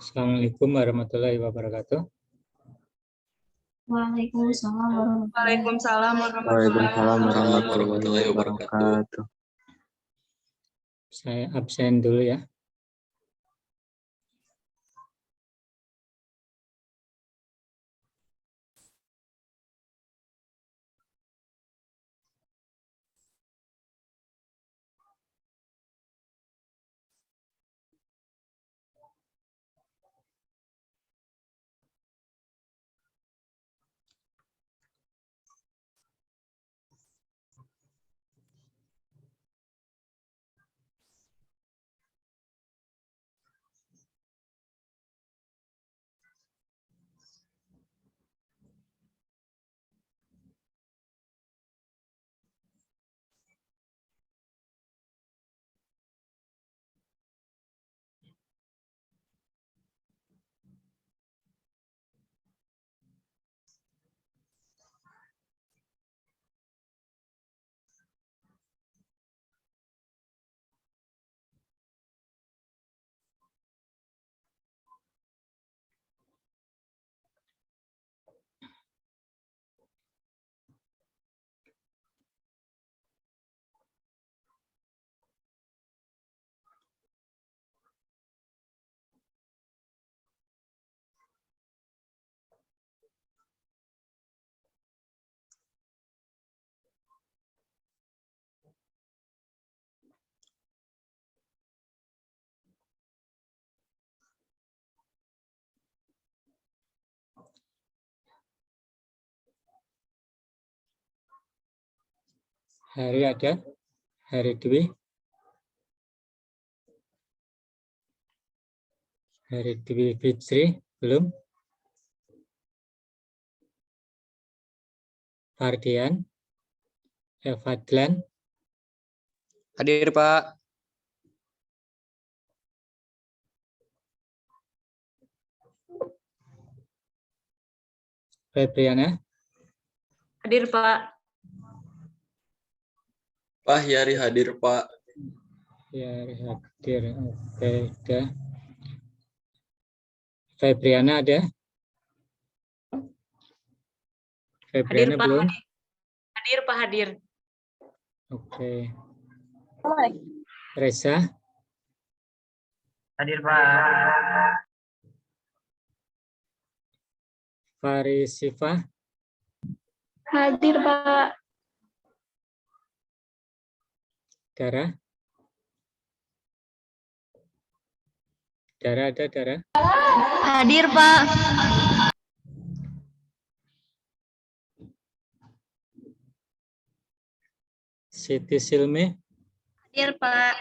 Assalamualaikum warahmatullahi wabarakatuh. Waalaikumsalam Waalaikumsalam warahmatullahi wabarakatuh. Saya absen dulu ya. Hari ada? Hari Dwi? Hari Dwi Fitri? Belum? Fardian? Fadlan? Hadir, Pak. Febriana? Hadir, Pak. Pak Yari hadir, Pak. Ya, hadir. Oke, udah. Febriana ada? Hadir, Febriana Pak. belum? Hadir, Pak. Hadir. Oke. Reza? Hadir, Pak. Farisifah? Hadir, Pak. Dara? Dara ada, Dara? Hadir, Pak. Siti Silmi? Hadir, Pak.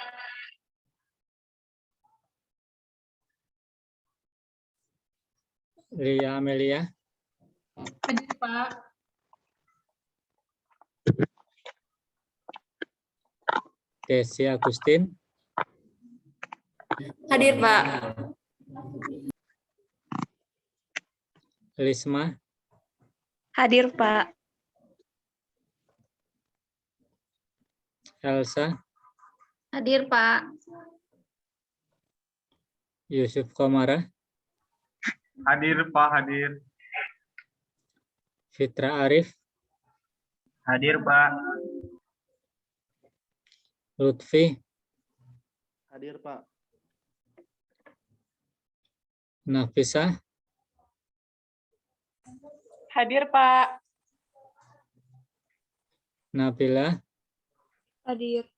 Ria Amelia? Hadir, Pak. Desi Agustin? Hadir, Pak. Lisma? Hadir, Pak. Elsa? Hadir, Pak. Yusuf Komara? Hadir, Pak. Hadir. Fitra Arif? Hadir, Pak. Lutfi? Hadir, Pak. Nafisa? Hadir, Pak. Nabila? Hadir.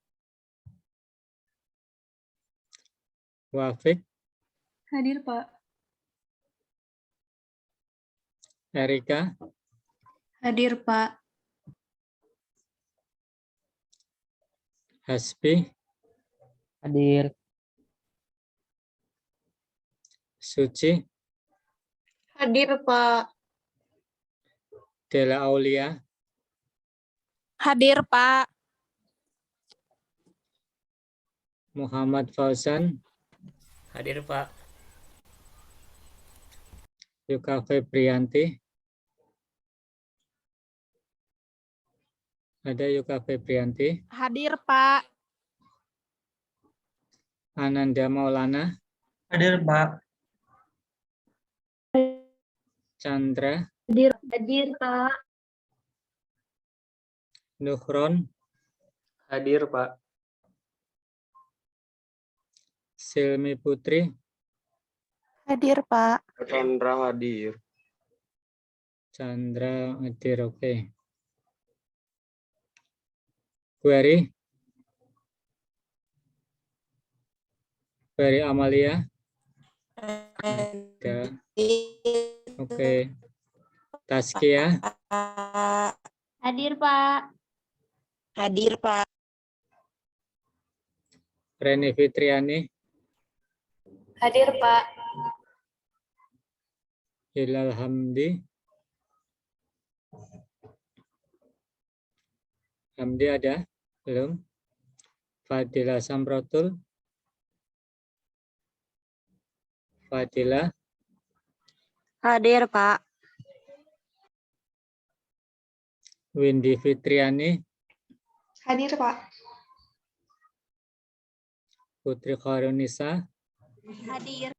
Wafik? Hadir, Pak. Erika, Hadir, Pak. Hasbi, Hadir. Suci, Hadir, Pak. Dela Aulia, Hadir, Pak. Muhammad Fauzan, Hadir, Pak. Yuka Febrianti. Ada Yuka Febrianti. Hadir, Pak. Ananda Maulana, Hadir, Pak. Chandra, Hadir, Pak. Nuhron, Hadir, Pak. Silmi Putri, Hadir, Pak. Chandra hadir. Chandra hadir, oke. Query, Query Amalia, ada, oke. Taskia, Hadir, Pak. Hadir, Pak. Reni Fitriani, Hadir, Pak. Hilal Hamdi. Hamdi ada? Belum? Fadila Samrotul. Fadila, Hadir, Pak. Windy Fitriani, Hadir, Pak. Putri Khairunisa, Hadir.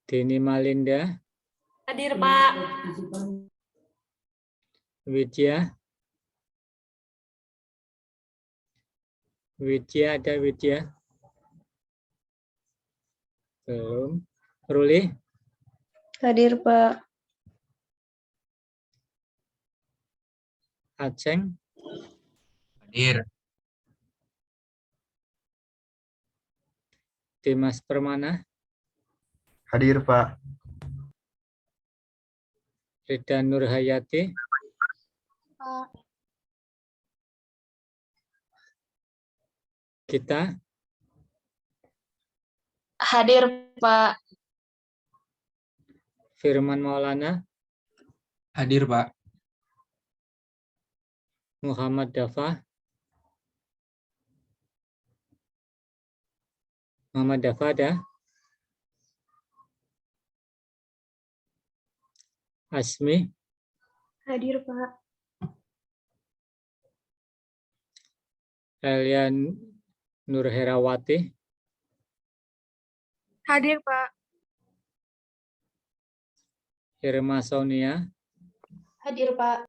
Dini Malinda, Hadir, Pak. Widya. Widya ada Widya? Belum. Ruli, Hadir, Pak. Aceng, Hadir. Dimas Permana, Hadir, Pak. Rida Nurhayati, Pak. Gita, Hadir, Pak. Firman Maulana, Hadir, Pak. Muhammad Dafa, Muhammad Dafa ada? Asmi, Hadir, Pak. Elian Nurherawati, Hadir, Pak. Irma Sonia, Hadir, Pak.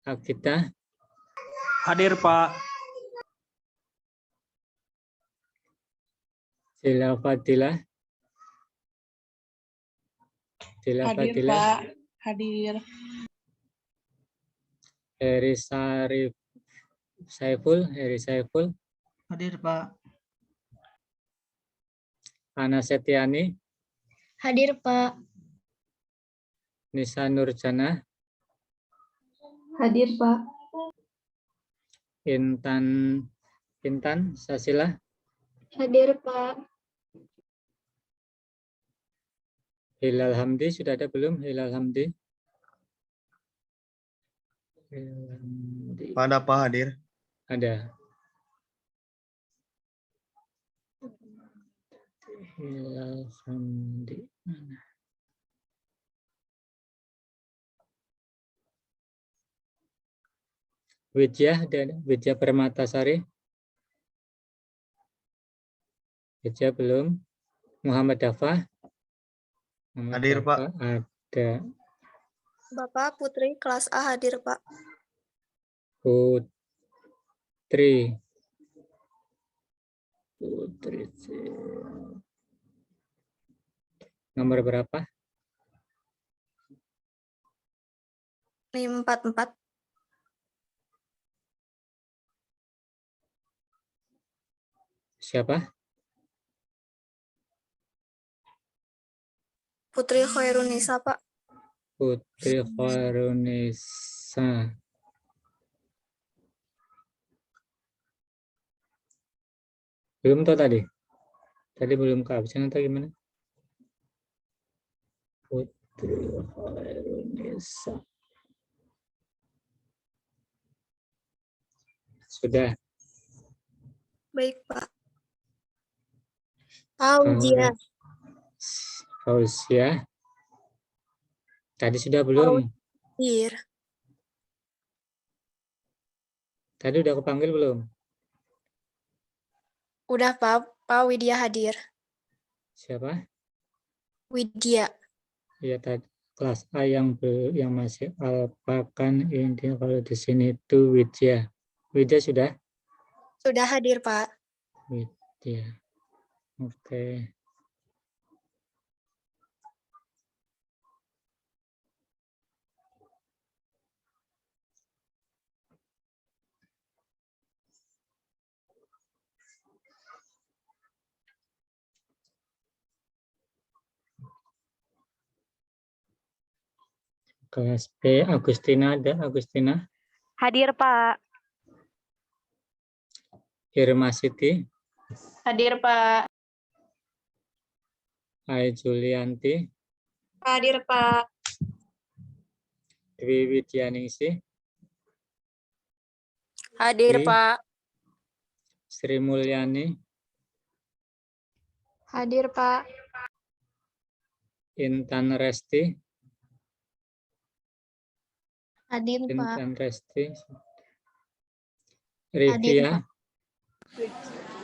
Akita, Hadir, Pak. Dila Fadila, Dila Fadila, Hadir. Heri Sarif Saiful, Heri Saiful, Hadir, Pak. Ana Setiani, Hadir, Pak. Nisa Nurjana, Hadir, Pak. Intan Sasila, Hadir, Pak. Hilal Hamdi, sudah ada belum Hilal Hamdi? Hilal Hamdi. Pada Pak hadir. Ada. Hilal Hamdi. Mana? Widya, ada Widya Permatasari. Widya belum. Muhammad Dafa. Muhammad Hadir, Pak. Dafa ada. Bapak Putri kelas A hadir, Pak. Putri. Nomor berapa? 544. Siapa? Putri Khairunisa, Pak. Putri Khairunisa. Belum tuh tadi? Tadi belum ke absen atau gimana? Putri Khairunisa. Sudah. Baik, Pak. Fauzia. Fauzia. Tadi sudah belum? Hadir. Tadi udah kepanggil belum? Udah, Pak. Pak Widya hadir. Siapa? Widya. Ya tadi kelas A yang masih alfa kan ini kalau di sini itu Widya. Widya sudah? Sudah hadir, Pak. Widya. Oke. Kelas B, Agustina ada? Agustina? Hadir, Pak. Irma Siti? Hadir, Pak. Ai Julianti? Hadir, Pak. Dwi Widyaningsih? Hadir, Dwi? Pak. Sri Mulyani? Hadir, Pak. Intan Resti? Hadir, Pak. Intan Resti? Rivia?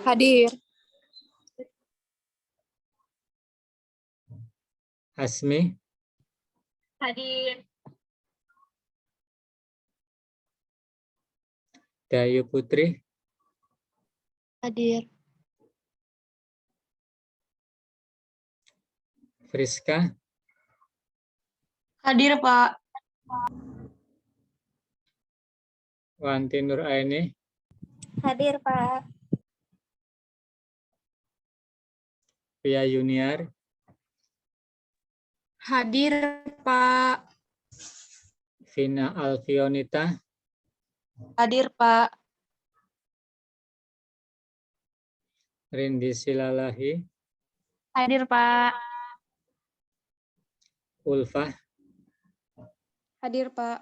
Hadir. Asmi? Hadir. Dayu Putri? Hadir. Friska? Hadir, Pak. Wanti Nur Aini? Hadir, Pak. Pia Yuniar? Hadir, Pak. Vina Alfionita? Hadir, Pak. Rindi Silalahi? Hadir, Pak. Ulfah? Hadir, Pak.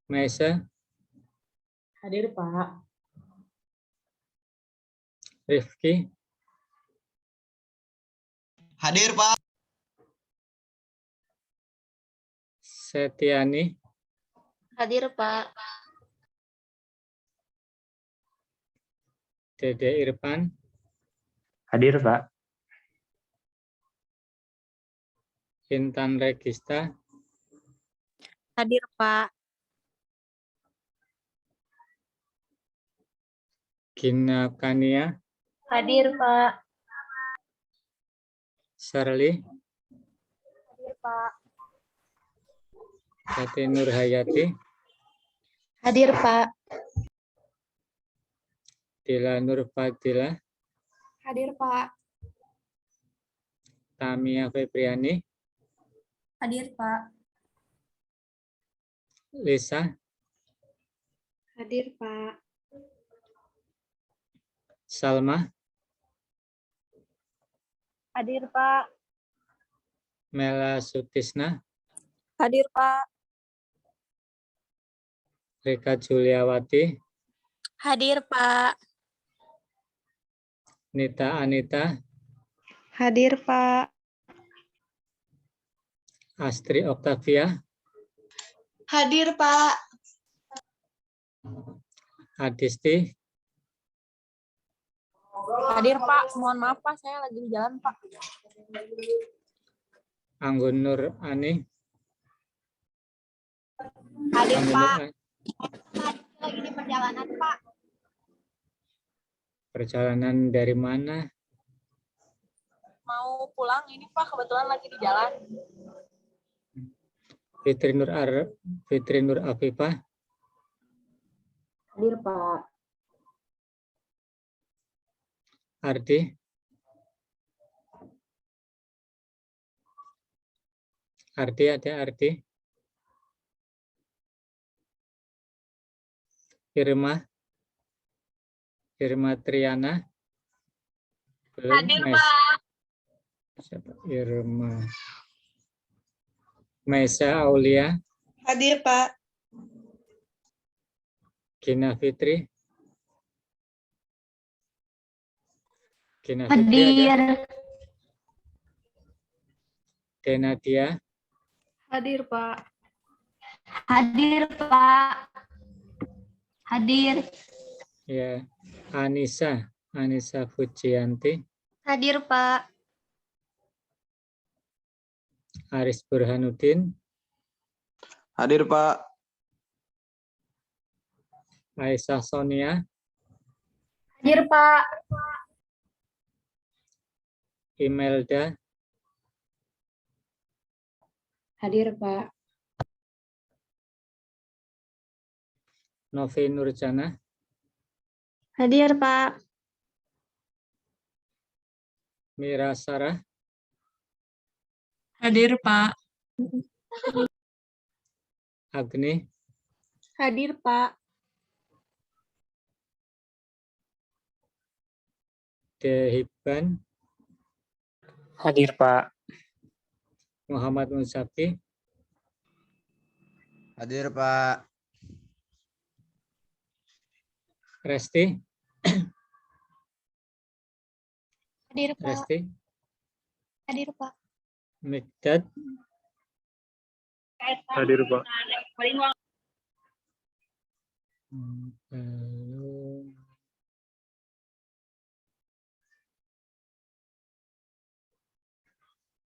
Maisa? Hadir, Pak. Rifki? Hadir, Pak. Setiani? Hadir, Pak. Dede Irfan? Hadir, Pak. Intan Regista? Hadir, Pak. Gina Kania? Hadir, Pak. Shirley? Hadir, Pak. Tati Nur Hayati? Hadir, Pak. Dila Nur Fadila? Hadir, Pak. Tamia Febriani? Hadir, Pak. Lisa? Hadir, Pak. Salma? Hadir, Pak. Mela Sutisna? Hadir, Pak. Rika Juliawati? Hadir, Pak. Nita Anita? Hadir, Pak. Astri Oktavia? Hadir, Pak. Adisti? Hadir, Pak. Mohon maaf, Pak. Saya lagi di jalan, Pak. Anggun Nur Ani? Hadir, Anggun Pak. Nur Ani? Lagi di perjalanan, Pak. Perjalanan dari mana? Mau pulang ini, Pak. Kebetulan lagi di jalan. Fitri Nur Afifah? Hadir, Pak. Ardi? Ardi, ada Ardi? Irma Triana? Belum? Hadir, Pak. Siapa? Irma. Maisa Aulia? Hadir, Pak. Gina Fitri? Gina Fitri ada? Denadia? Hadir, Pak. Hadir, Pak. Hadir. Ya. Anissa Fujianti? Hadir, Pak. Aris Burhanuddin? Hadir, Pak. Aisyah Sonia? Hadir, Pak. Imelda? Hadir, Pak. Novi Nurjana? Hadir, Pak. Mira Sarah? Hadir, Pak. Agni? Hadir, Pak. Dehiban? Hadir, Pak. Muhammad Musafi? Hadir, Pak. Resti? Hadir, Pak. Resti? Hadir, Pak. Mikdad? Hadir, Pak. Lalu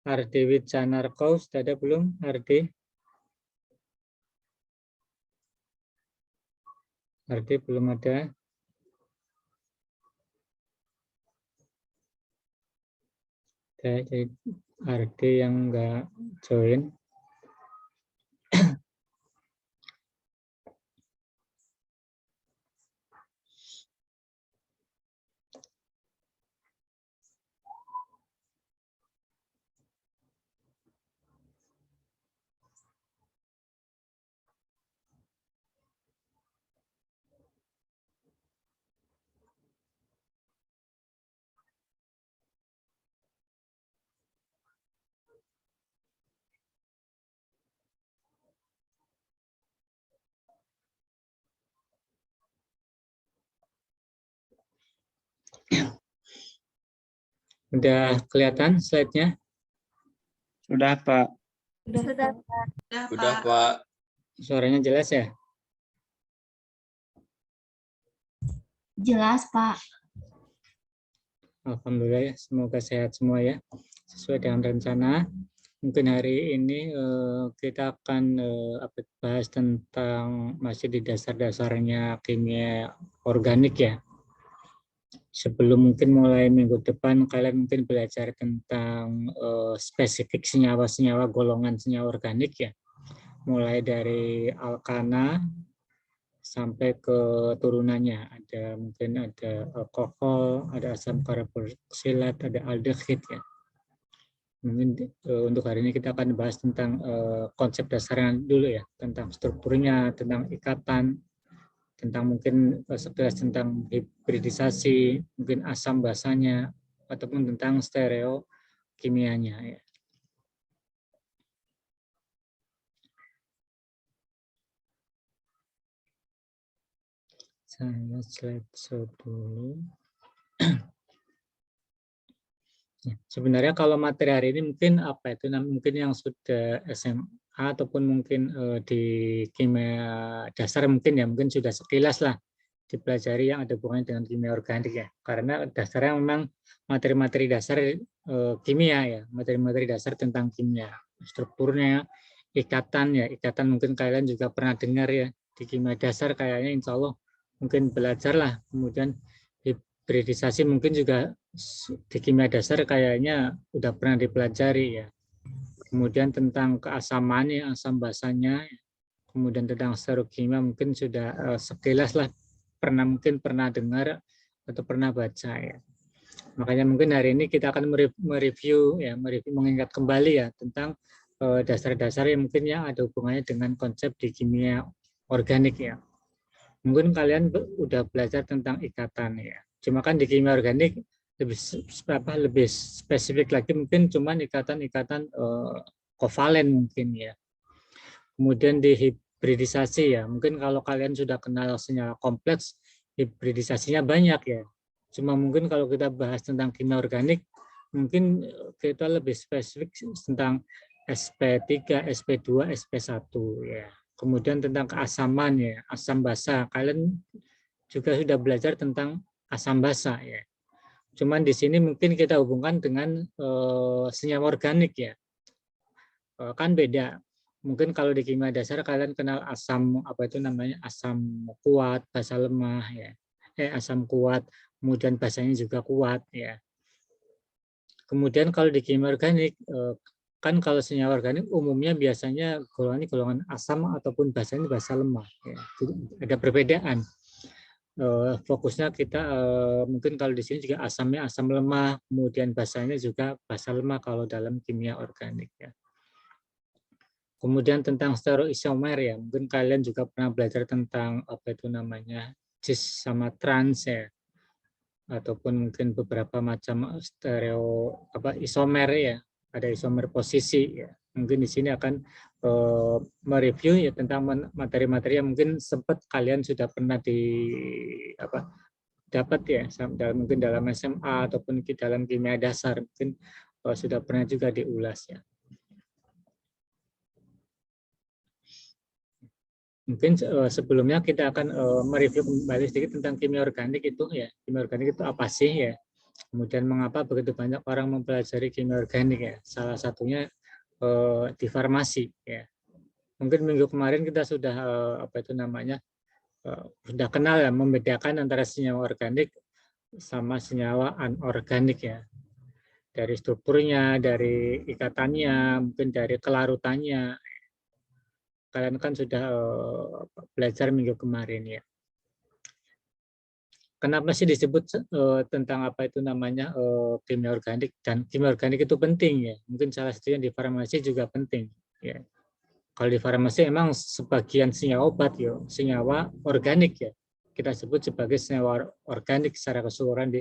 Ardi Wijanarko, sudah ada belum? Ardi belum ada. Jadi Ardi yang enggak join. Udah kelihatan slide-nya? Sudah, Pak. Sudah. Udah, Pak. Suaranya jelas ya? Jelas, Pak. Alhamdulillah ya, semoga sehat semua ya. Sesuai dengan rencana. Mungkin hari ini kita akan bahas tentang masih di dasar-dasarnya kimia organik ya. Sebelum mungkin mulai minggu depan, kalian mungkin belajar tentang spesifik senyawa-senyawa golongan senyawa organik ya. Mulai dari alkana sampai ke turunannya. Mungkin ada alkohol, ada asam karboksilat, ada aldehid ya. Mungkin untuk hari ini kita akan bahas tentang konsep dasarnya dulu ya, tentang strukturnya, tentang ikatan, tentang mungkin sekilas tentang hibridisasi, mungkin asam basanya, ataupun tentang stereo kimianya. Ya. Saya slide dulu. Ya, sebenarnya kalau materi hari ini mungkin apa itu, mungkin yang sudah SMA ataupun mungkin di kimia dasar mungkin sudah sekilas lah dipelajari yang ada hubungannya dengan kimia organik ya, karena dasarnya memang materi-materi dasar kimia ya, materi-materi dasar tentang kimia, strukturnya, ikatan mungkin kalian juga pernah dengar ya di kimia dasar, kayaknya insya Allah mungkin belajar lah. Kemudian hibridisasi mungkin juga di kimia dasar kayaknya udah pernah dipelajari ya. Kemudian tentang keasamannya, asam basanya, kemudian tentang sterokimia mungkin sudah sekilas lah mungkin pernah dengar atau pernah baca ya. Makanya mungkin hari ini kita akan mereview mengingat kembali ya tentang dasar-dasar yang mungkin yang ada hubungannya dengan konsep di kimia organik ya. Mungkin kalian udah belajar tentang ikatan ya. Cuma kan di kimia organik lebih spesifik lagi, mungkin cuman ikatan-ikatan kovalen mungkin ya. Kemudian di hibridisasi ya. Mungkin kalau kalian sudah kenal senyawa kompleks, hibridisasinya banyak ya. Cuma mungkin kalau kita bahas tentang kimia organik, mungkin kita lebih spesifik tentang SP3, SP2, SP1 ya. Kemudian tentang keasaman ya, asam basa. Kalian juga sudah belajar tentang asam basa ya. Cuman di sini mungkin kita hubungkan dengan senyawa organik ya. Kan beda. Mungkin kalau di kimia dasar kalian kenal asam apa itu namanya, asam kuat, basa lemah ya. Asam kuat, kemudian basanya juga kuat ya. Kemudian kalau di kimia organik kan kalau senyawa organik umumnya biasanya golongan asam ataupun basanya basa lemah ya. Jadi ada perbedaan. Fokusnya kita mungkin kalau di sini juga asamnya asam lemah, kemudian basanya juga basa lemah kalau dalam kimia organik ya. Kemudian tentang stereoisomer ya, mungkin kalian juga pernah belajar tentang apa itu namanya cis sama trans ya, ataupun mungkin beberapa macam isomer ya, ada isomer posisi ya. Mungkin di sini akan mereview ya tentang materi-materi yang mungkin sempat kalian sudah pernah dapat ya, mungkin dalam SMA ataupun di dalam kimia dasar mungkin sudah pernah juga diulas ya. Mungkin sebelumnya kita akan mereview kembali sedikit tentang kimia organik itu ya. Kimia organik itu apa sih ya? Kemudian mengapa begitu banyak orang mempelajari kimia organik ya? Salah satunya di farmasi ya. Mungkin minggu kemarin kita sudah sudah kenal ya, membedakan antara senyawa organik sama senyawa anorganik ya. Dari strukturnya, dari ikatannya, mungkin dari kelarutannya. Kalian kan sudah belajar minggu kemarin ya. Kenapa sih disebut tentang apa itu namanya kimia organik, dan kimia organik itu penting ya? Mungkin salah satunya di farmasi juga penting ya. Kalau di farmasi emang sebagian senyawa obat ya, senyawa organik ya. Kita sebut sebagai senyawa organik secara keseluruhan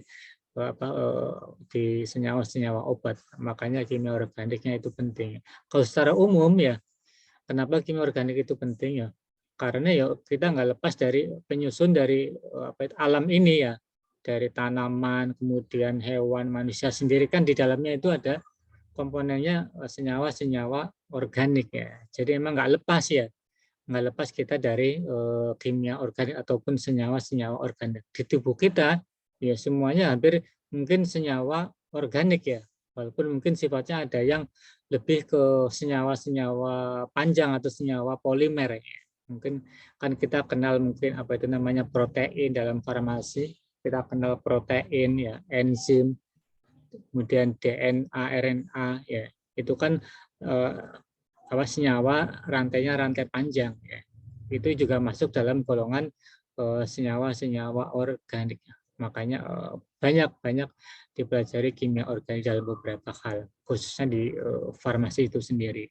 di senyawa-senyawa obat. Makanya kimia organiknya itu penting. Kalau secara umum ya, kenapa kimia organik itu penting ya? Karena ya kita nggak lepas dari penyusun dari alam ini ya, dari tanaman, kemudian hewan, manusia sendiri kan di dalamnya itu ada komponennya senyawa-senyawa organik ya. Jadi emang nggak lepas ya, nggak lepas kita dari kimia organik ataupun senyawa-senyawa organik di tubuh kita ya, semuanya hampir mungkin senyawa organik ya, walaupun mungkin sifatnya ada yang lebih ke senyawa-senyawa panjang atau senyawa polimer ya. Mungkin kan kita kenal mungkin apa itu namanya protein dalam farmasi, kita kenal protein ya, enzim, kemudian DNA, RNA ya. Itu kan senyawa rantainya rantai panjang ya. Itu juga masuk dalam golongan senyawa-senyawa organik. Makanya banyak dipelajari kimia organik dalam beberapa hal, khususnya di farmasi itu sendiri.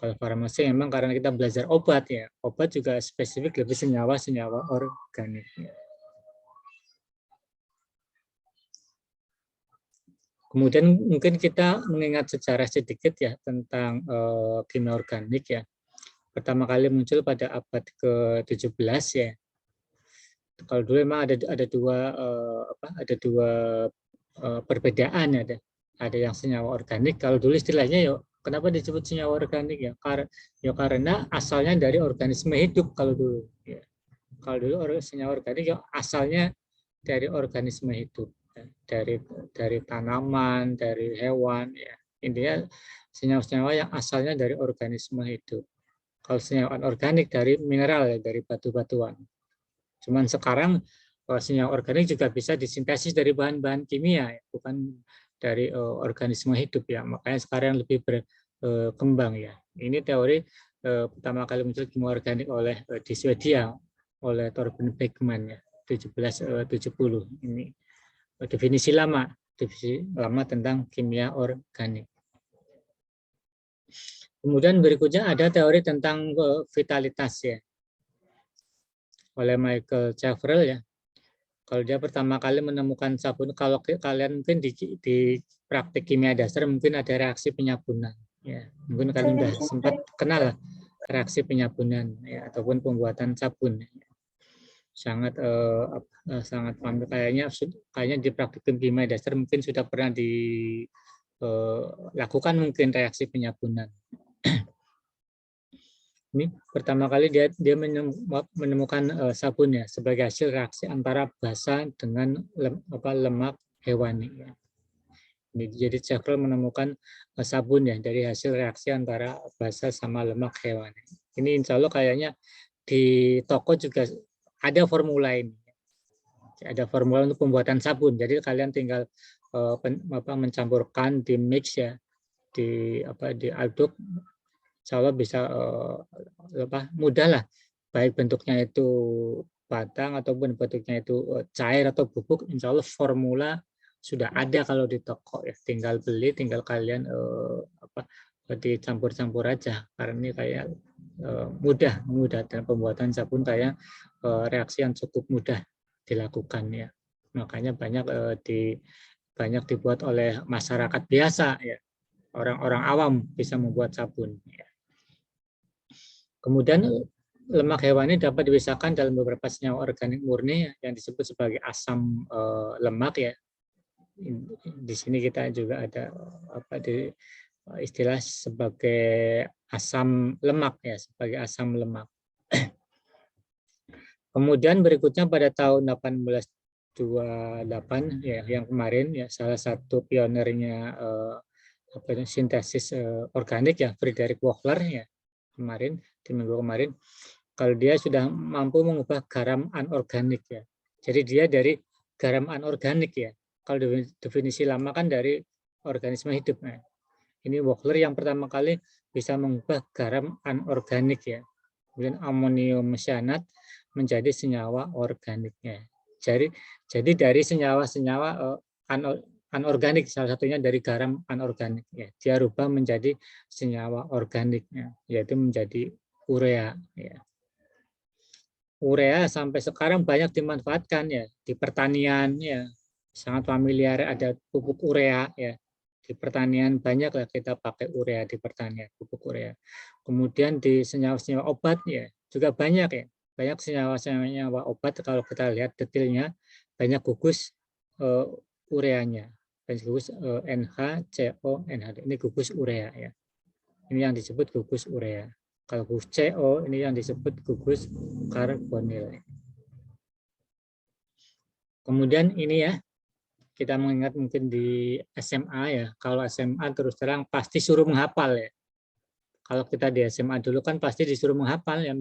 Kalau farmasi memang karena kita belajar obat ya, obat juga spesifik lebih senyawa-senyawa organik. Kemudian mungkin kita mengingat sejarah sedikit ya tentang kimia organik ya. Pertama kali muncul pada abad ke-17 ya. Kalau dulu memang ada dua perbedaan ya, ada yang senyawa organik. Kalau dulu istilahnya ya, kenapa disebut senyawa organik ya? Karena asalnya dari organisme hidup kalau dulu. Ya. Kalau dulu senyawa organik ya asalnya dari organisme hidup, ya. dari tanaman, dari hewan. Ya. Intinya senyawa-senyawa yang asalnya dari organisme hidup. Kalau senyawa anorganik dari mineral ya, dari batu-batuan. Cuman sekarang senyawa organik juga bisa disintesis dari bahan-bahan kimia, ya. Bukan dari organisme hidup ya, makanya sekarang lebih berkembang ya. Ini teori pertama kali muncul kimia organik di Swedia oleh Torben Beckman ya, 1770. Ini definisi lama tentang kimia organik. Kemudian berikutnya ada teori tentang vitalitas ya, oleh Michael Chevreul ya. Kalau dia pertama kali menemukan sabun, kalau kalian mungkin di praktik kimia dasar mungkin ada reaksi penyabunan ya, mungkin kalian sudah sempat kenal lah reaksi penyabunan ya, ataupun pembuatan sabun. Sangat sangat paham, kayaknya di praktikum kimia dasar mungkin sudah pernah dilakukan mungkin reaksi penyabunan. Ini pertama kali dia menemukan sabun ya sebagai hasil reaksi antara basa dengan lemak hewani. Ya. Jadi Chevreul menemukan sabun ya dari hasil reaksi antara basa sama lemak hewani. Ini insya Allah kayaknya di toko juga ada formula ini. Ada formula untuk pembuatan sabun. Jadi kalian tinggal mencampurkan di mix ya, diaduk. Insya Allah bisa mudah lah, baik bentuknya itu batang ataupun bentuknya itu cair atau bubuk. Insya Allah formula sudah ada kalau di toko ya, tinggal beli, tinggal kalian dicampur-campur aja, karena ini kayak mudah dan pembuatan sabun kayak reaksi yang cukup mudah dilakukan ya, makanya banyak dibuat oleh masyarakat biasa ya, orang-orang awam bisa membuat sabun ya. Kemudian lemak hewani dapat dipisahkan dalam beberapa senyawa organik murni yang disebut sebagai asam lemak ya. Di sini kita juga ada istilah sebagai asam lemak ya, sebagai asam lemak. Kemudian berikutnya pada tahun 1828 ya, yang kemarin ya, salah satu pionernya sintesis organik ya, Friedrich Wohler ya, kemarin di minggu kemarin, kalau dia sudah mampu mengubah garam anorganik ya. Jadi dia dari garam anorganik ya. Kalau definisi lama kan dari organisme hidup. Nah, ini Wohler yang pertama kali bisa mengubah garam anorganik ya. Kemudian amonium cyanat menjadi senyawa organiknya. Jadi dari senyawa-senyawa anorganik, salah satunya dari garam anorganik ya, dia rubah menjadi senyawa organiknya, yaitu menjadi urea ya. Urea sampai sekarang banyak dimanfaatkan ya di pertanian ya, sangat familiar, ada pupuk urea ya. Di pertanian banyak lah kita pakai urea di pertanian, pupuk urea. Kemudian di senyawa-senyawa obat ya juga banyak ya. Banyak senyawa-senyawa obat, kalau kita lihat detailnya banyak gugus ureanya. Gugus NH, CO, NH. Ini gugus urea ya. Ini yang disebut gugus urea. Kalau gugus CO ini yang disebut gugus karbonil. Kemudian ini ya, kita mengingat mungkin di SMA ya. Kalau SMA terus terang pasti suruh menghafal ya. Kalau kita di SMA dulu kan pasti disuruh menghafal ya,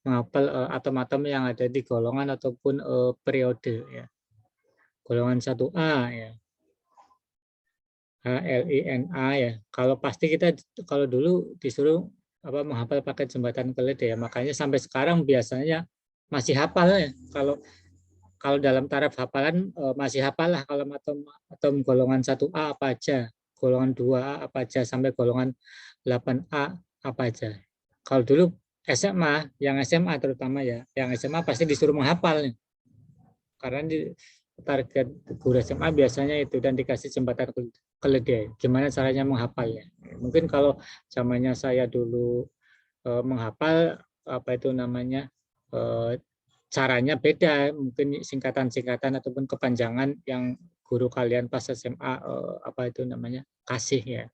menghafal atom-atom yang ada di golongan ataupun periode ya. Golongan 1A ya. HLINA ya. Kalau pasti kita kalau dulu disuruh menghafal pakai jembatan keledai ya. Makanya sampai sekarang biasanya masih hafal ya. Kalau dalam taraf hafalan masih hafal lah kalau atom golongan 1A apa aja, golongan 2A apa aja, sampai golongan 8A apa aja. Kalau dulu SMA, yang SMA terutama ya, yang SMA pasti disuruh menghafal nih. Karena di target guru SMA biasanya itu, dan dikasih jembatan keledai. Gimana caranya menghafalnya? Mungkin kalau zamannya saya dulu menghafal caranya beda, mungkin singkatan-singkatan ataupun kepanjangan yang guru kalian pas SMA kasih ya.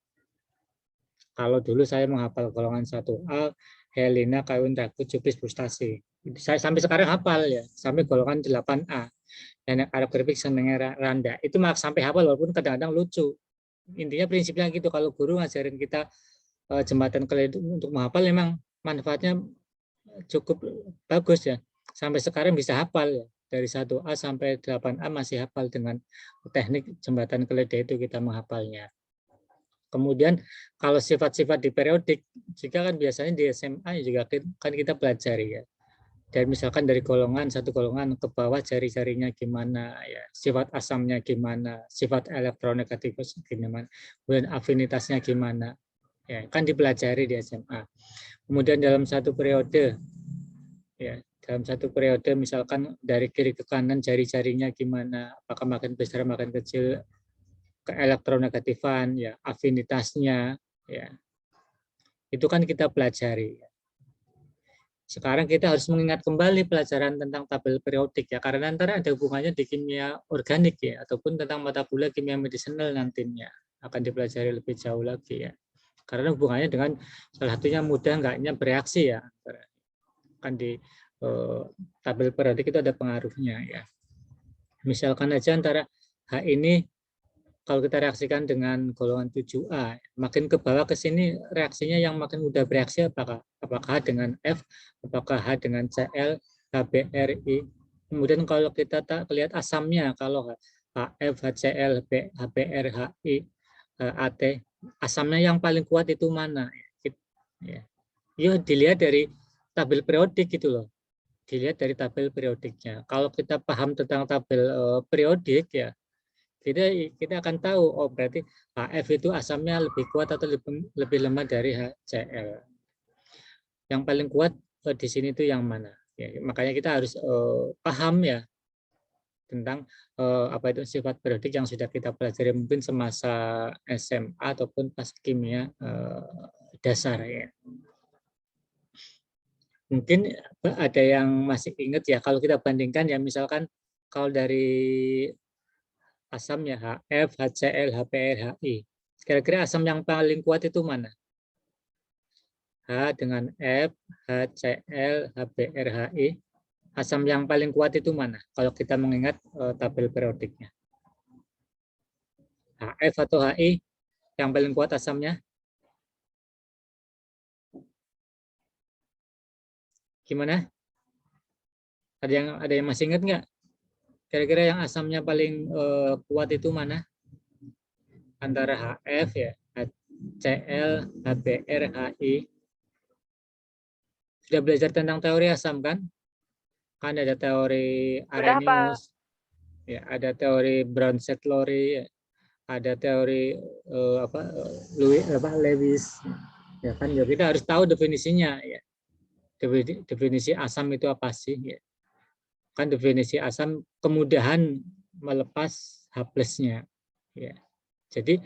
Kalau dulu saya menghafal golongan 1A, Helena, Kawin, Ragu, Jupis, Frustasi. Saya sampai sekarang hafal ya, sampai golongan 8A. Dan Arab Grafik senengnya Randa. Itu malah sampai hafal walaupun kadang-kadang lucu. Intinya prinsipnya gitu, kalau guru ngajarin kita jembatan keledai untuk menghafal, memang manfaatnya cukup bagus ya. Sampai sekarang bisa hafal ya. Dari 1A sampai 8A masih hafal dengan teknik jembatan keledai itu kita menghafalnya. Kemudian kalau sifat-sifat di periodik, jika kan biasanya di SMA juga kan kita pelajari ya. Dan misalkan dari satu golongan ke bawah jari-jarinya gimana ya, sifat asamnya gimana, sifat elektronegatifnya gimana, kemudian afinitasnya gimana. Ya, kan dipelajari di SMA. Kemudian dalam satu periode, ya, dalam satu periode misalkan dari kiri ke kanan jari-jarinya gimana, apakah makin besar makin kecil, keelektronegatifan, ya, afinitasnya, ya, itu kan kita pelajari. Sekarang kita harus mengingat kembali pelajaran tentang tabel periodik ya, karena antara ada hubungannya di kimia organik ya, ataupun tentang mata kuliah kimia medisinal nantinya akan dipelajari lebih jauh lagi ya. Karena hubungannya dengan salah satunya mudah enggaknya bereaksi ya, kan di tabel periodik itu ada pengaruhnya ya. Misalkan aja antara H ini kalau kita reaksikan dengan golongan 7A, makin ke bawah ke sini reaksinya yang makin mudah bereaksi apakah H dengan F, apakah H dengan Cl, HBRI. Kemudian kalau kita tak lihat asamnya, kalau HF, HCl, HBr, HI, AT, asamnya yang paling kuat itu mana? Ya, dilihat dari tabel periodik gitu loh. Dilihat dari tabel periodiknya. Kalau kita paham tentang tabel periodik ya, kita akan tahu oh berarti HF itu asamnya lebih kuat atau lebih lemah dari HCl. Yang paling kuat di sini itu yang mana? Ya, makanya kita harus paham ya tentang apa itu sifat periodik yang sudah kita pelajari mungkin semasa SMA ataupun pas kimia dasar ya. Mungkin ada yang masih ingat ya kalau kita bandingkan ya misalkan kalau dari asamnya HF, HCl, HBr, HI. Kira-kira asam yang paling kuat itu mana? H dengan F, HCl, HBr, HI. Asam yang paling kuat itu mana? Kalau kita mengingat tabel periodiknya. HF atau HI yang paling kuat asamnya? Gimana? Ada yang masih ingat nggak? Kira-kira yang asamnya paling kuat itu mana? Antara HF ya, HCl, HBr, HI. Sudah belajar tentang teori asam kan? Kan ada teori Arrhenius, ya, ada teori Brown-Setlowry, ya, ada teori Lewis, ya kan? Ya kita harus tahu definisinya ya. Definisi asam itu apa sih? Ya. Kan definisi asam kemudahan melepas H+-nya. Ya. Jadi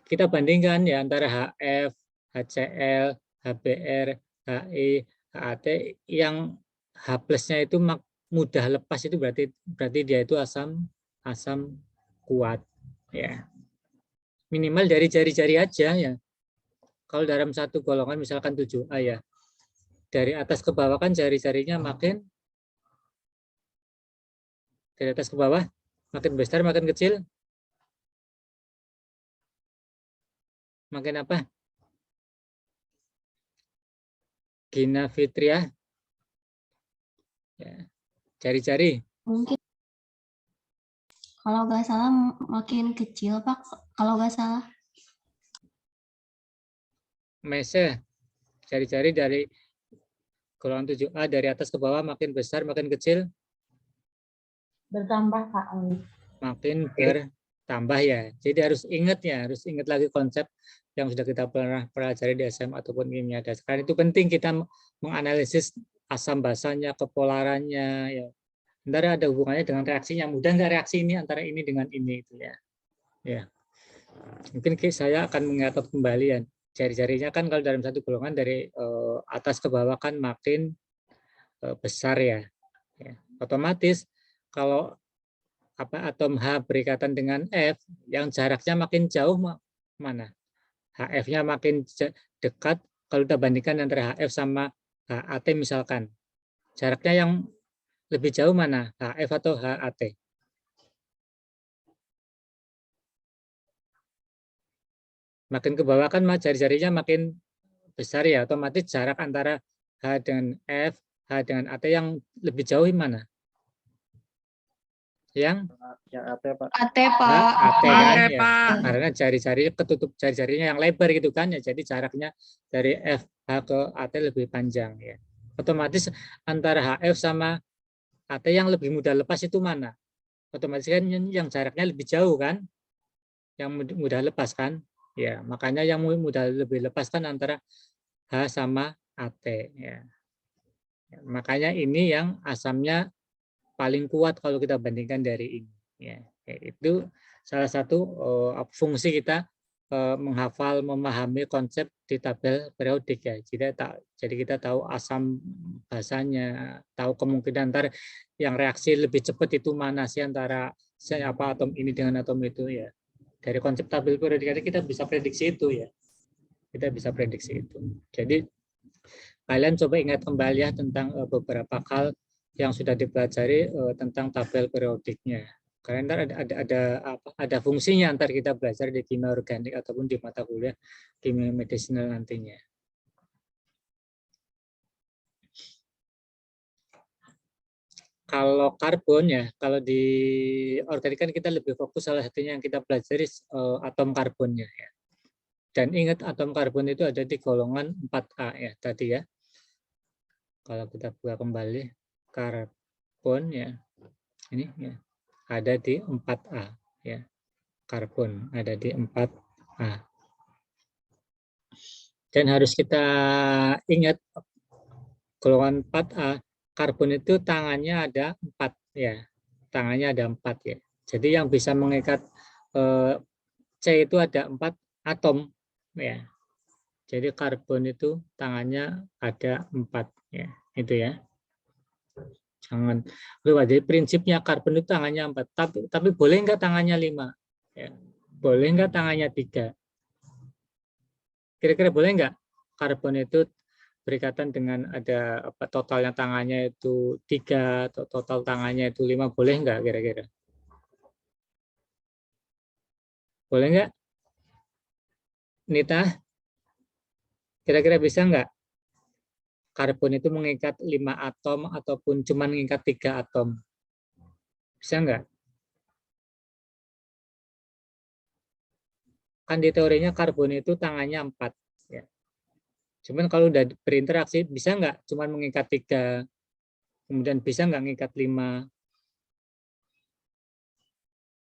kita bandingkan ya antara HF, HCl, HBr, HI, HAT yang H+-nya itu mudah lepas itu berarti dia itu asam kuat ya. Minimal dari jari-jari aja ya. Kalau dalam satu golongan misalkan 7A ya. Dari atas ke bawah kan jari-jarinya makin dari atas ke bawah makin besar makin kecil makin apa? Gina Fitria ya, jari-jari Mungkin kalau nggak salah makin kecil Pak, kalau nggak salah. Mese jari-jari dari golongan 7A dari atas ke bawah makin besar makin kecil Bertambah Pak. makin bertambah ya. Jadi harus ingat lagi konsep yang sudah kita pernah pelajari di SMA ataupun kimia dasar. Karena itu penting kita menganalisis asam basanya, kepolarannya ya. Ntar ada hubungannya dengan reaksinya. Mudah nggak reaksi ini antara ini dengan ini itu ya. Ya. Mungkin saya akan mengingat kembali ya. Jari-jarinya kan kalau dalam satu golongan dari atas ke bawah kan makin besar ya. Otomatis kalau atom H berikatan dengan F yang jaraknya makin jauh mana? HF-nya makin dekat kalau kita bandingkan antara HF sama HAT misalkan. Jaraknya yang lebih jauh mana? HF atau HAT? Makin ke bawah kan jari-jarinya makin besar ya, otomatis jarak antara H dengan F, H dengan AT yang lebih jauh mana? Yang AT, Pak. AT kan ya. Karena jari-jari ketutup jari-jarinya yang lebar gitu kan ya, jadi jaraknya dari FH ke AT lebih panjang ya. Otomatis antara HF sama AT yang lebih mudah lepas itu mana? Otomatis kan yang jaraknya lebih jauh kan, yang mudah lepas kan Ya, makanya yang mudah lebih lepaskan antara H sama AT. Ya. Makanya ini yang asamnya paling kuat kalau kita bandingkan dari ini. Ya, itu salah satu fungsi kita menghafal, memahami konsep di tabel periodik ya. Jadi kita tahu asam basanya, tahu kemungkinan antar yang reaksi lebih cepat itu mana sih antara atom ini dengan atom itu ya. Dari konsep tabel periodik kita bisa prediksi itu ya. Kita bisa prediksi itu. Jadi kalian coba ingat kembali ya tentang beberapa hal yang sudah dipelajari tentang tabel periodiknya. Karena ada fungsinya antar kita belajar di kimia organik ataupun di mata kuliah kimia medisinal nantinya. Kalau karbon ya, kalau di organik kan kita lebih fokus salah satunya yang kita pelajari atom karbonnya ya. Dan ingat atom karbon itu ada di golongan 4A ya tadi ya. Kalau kita buka kembali karbon ya. Ini ya. Ada di 4A ya. Karbon ada di 4A. Dan harus kita ingat golongan 4A karbon itu tangannya ada 4 ya. Tangannya ada 4 ya. Jadi yang bisa mengikat C itu ada 4 atom ya. Jadi karbon itu tangannya ada 4 ya. Itu ya. Jangan lupa, jadi prinsipnya karbon itu tangannya 4. Tapi boleh enggak tangannya 5? Ya. Boleh enggak tangannya 3? Kira-kira boleh enggak karbon itu berikatan dengan ada totalnya tangannya itu 3 atau total tangannya itu 5, boleh enggak kira-kira? Boleh enggak? Nita? Kira-kira bisa enggak? Karbon itu mengikat 5 atom ataupun cuma mengikat 3 atom? Bisa enggak? Kan di teorinya karbon itu tangannya 4. Ya. Cuman kalau udah berinteraksi, bisa nggak cuma mengikat 3, kemudian bisa nggak mengikat 5?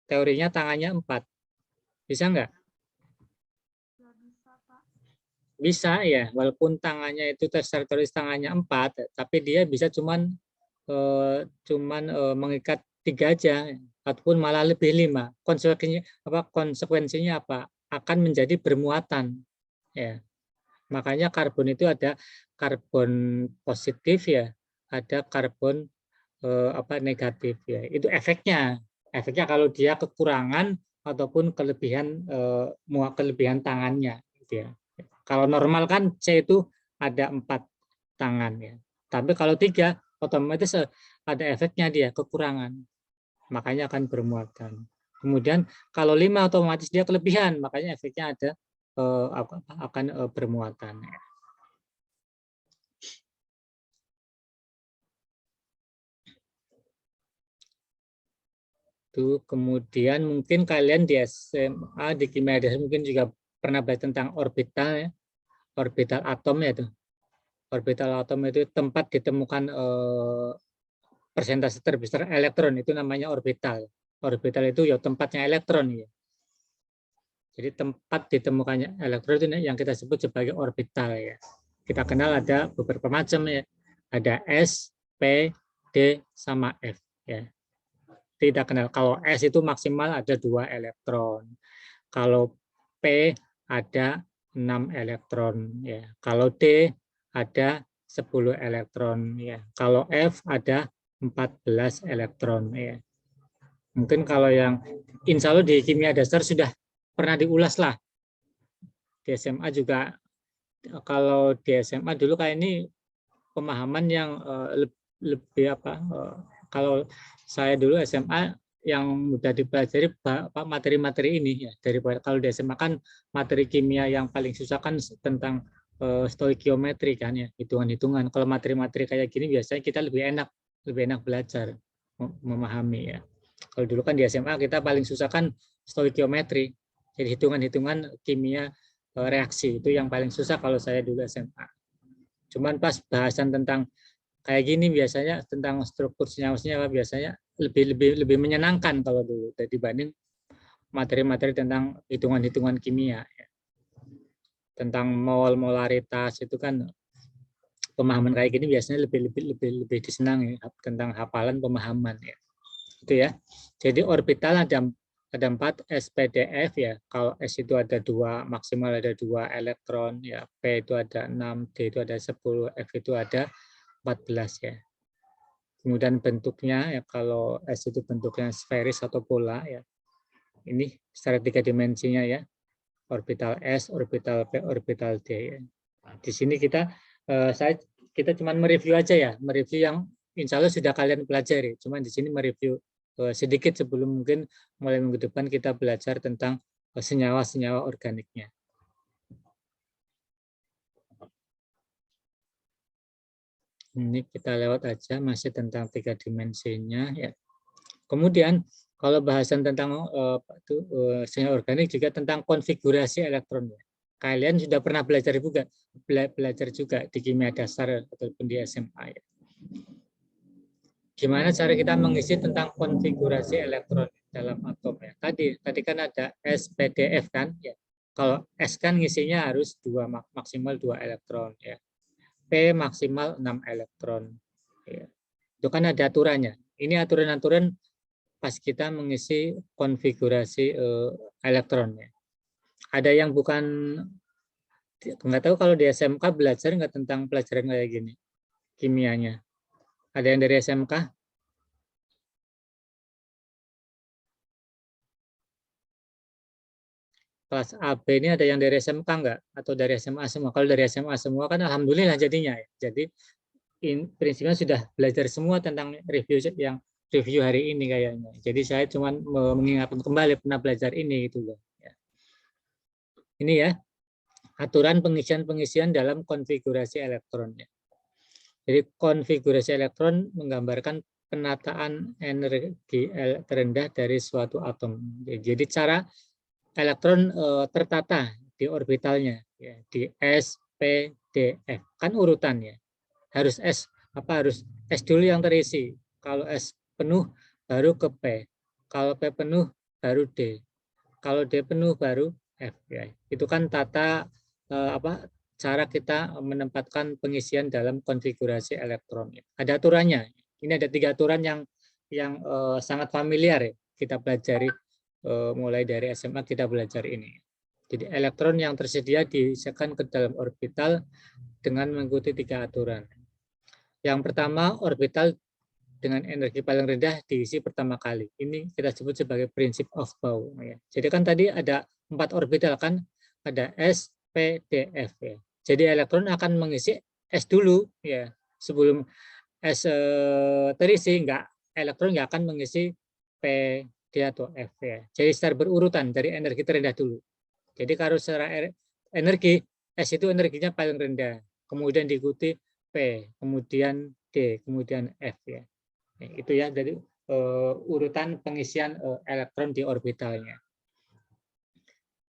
Teorinya tangannya 4. Bisa nggak? Bisa ya, walaupun tangannya itu tertulis tangannya 4, tapi dia bisa cuman mengikat 3 aja, ataupun malah lebih 5. Konsekuensinya apa? Akan menjadi bermuatan. Ya. Makanya karbon itu ada karbon positif ya, ada karbon negatif ya. Itu efeknya. Efeknya kalau dia kekurangan ataupun kelebihan tangannya gitu ya. Kalau normal kan C itu ada 4 tangan ya. Tapi kalau 3 otomatis ada efeknya dia kekurangan. Makanya akan bermuatan. Kemudian kalau 5 otomatis dia kelebihan, makanya efeknya ada akan bermuatan. Tuh, kemudian mungkin kalian di SMA di kimia dasar mungkin juga pernah belajar tentang orbital ya, orbital atom ya tuh. Orbital atom itu tempat ditemukan persentase terbesar elektron, itu namanya orbital. Orbital itu ya tempatnya elektron ya. Jadi tempat ditemukannya elektron itu yang kita sebut sebagai orbital ya. Kita kenal ada beberapa macam ya. Ada S, P, D, sama F ya. Tidak kenal. Kalau S itu maksimal ada 2 elektron. Kalau P ada 6 elektron ya. Kalau D ada 10 elektron ya. Kalau F ada 14 elektron ya. Mungkin kalau yang insya Allah di kimia dasar sudah pernah diulas lah. Di SMA juga, kalau di SMA dulu kayak ini pemahaman yang lebih kalau saya dulu SMA yang mudah dipelajari materi-materi ini ya, daripada kalau di SMA kan materi kimia yang paling susah kan tentang stoikiometri kan ya, hitungan-hitungan. Kalau materi-materi kayak gini biasanya kita lebih enak belajar memahami ya. Kalau dulu kan di SMA kita paling susah kan stoikiometri, jadi hitungan-hitungan kimia reaksi itu yang paling susah kalau saya dulu SMA. Cuman pas bahasan tentang kayak gini biasanya tentang struktur senyawa biasanya lebih menyenangkan kalau dulu dibanding materi-materi tentang hitungan-hitungan kimia. tentang mol, molaritas itu kan pemahaman kayak gini biasanya lebih disenangi tentang hafalan pemahaman ya. Itu ya. Jadi orbital ada 4 SPDF ya. Kalau S itu ada 2, maksimal ada 2 elektron ya. P itu ada 6, D itu ada 10, F itu ada 14 ya. Kemudian bentuknya ya, kalau S itu bentuknya sferis atau pola ya. Ini secara 3 dimensinya ya. Orbital S, orbital P, orbital D ya. Di sini kita cuma mereview aja ya, mereview yang insya Allah sudah kalian pelajari. Cuma di sini mereview sedikit sebelum mungkin mulai minggu depan kita belajar tentang senyawa-senyawa organiknya. Ini kita lewat aja, masih tentang 3 dimensinya ya. Kemudian kalau bahasan tentang senyawa organik juga tentang konfigurasi elektron. Kalian sudah pernah belajar juga di kimia dasar ataupun di SMA ya. Gimana cara kita mengisi tentang konfigurasi elektron dalam atom ya. Tadi kan ada SPDF kan ya. Kalau S kan ngisinya harus maksimal 2 elektron ya. P maksimal 6 elektron ya. Itu kan ada aturannya. Ini aturan-aturan pas kita mengisi konfigurasi elektronnya. Ada yang bukan, nggak tahu kalau di SMK belajar nggak tentang pelajaran kayak gini kimianya. Ada yang dari SMK? Kelas AB ini ada yang dari SMK nggak? Atau dari SMA semua? Kalau dari SMA semua kan alhamdulillah jadinya ya. Jadi prinsipnya sudah belajar semua tentang review hari ini kayaknya. Jadi saya cuma mengingatkan kembali pernah belajar ini gitu loh. Ini ya, aturan pengisian dalam konfigurasi elektron. Jadi konfigurasi elektron menggambarkan penataan energi terendah dari suatu atom. Jadi cara elektron tertata di orbitalnya, ya, di S, P, D, F. Kan urutannya. Harus harus S dulu yang terisi. Kalau S penuh baru ke P. Kalau P penuh baru D. Kalau D penuh baru F ya. Itu kan tata cara kita menempatkan pengisian dalam konfigurasi elektron. Ada aturannya. Ini ada 3 aturan yang sangat familiar ya. Kita pelajari mulai dari SMA kita belajar ini. Jadi elektron yang tersedia diisikan ke dalam orbital dengan mengikuti 3 aturan. Yang pertama, orbital dengan energi paling rendah diisi pertama kali. Ini kita sebut sebagai prinsip of Bohr. Ya. Jadi kan tadi ada 4 orbital kan, ada S, P, D, F. Ya. Jadi elektron akan mengisi S dulu, ya. Sebelum S terisi, elektron nggak akan mengisi P, D atau F. Ya. Jadi secara berurutan dari energi terendah dulu. Jadi kalau secara energi, S itu energinya paling rendah, kemudian diikuti P, kemudian D, kemudian F. Ya. Itu ya dari urutan pengisian elektron di orbitalnya.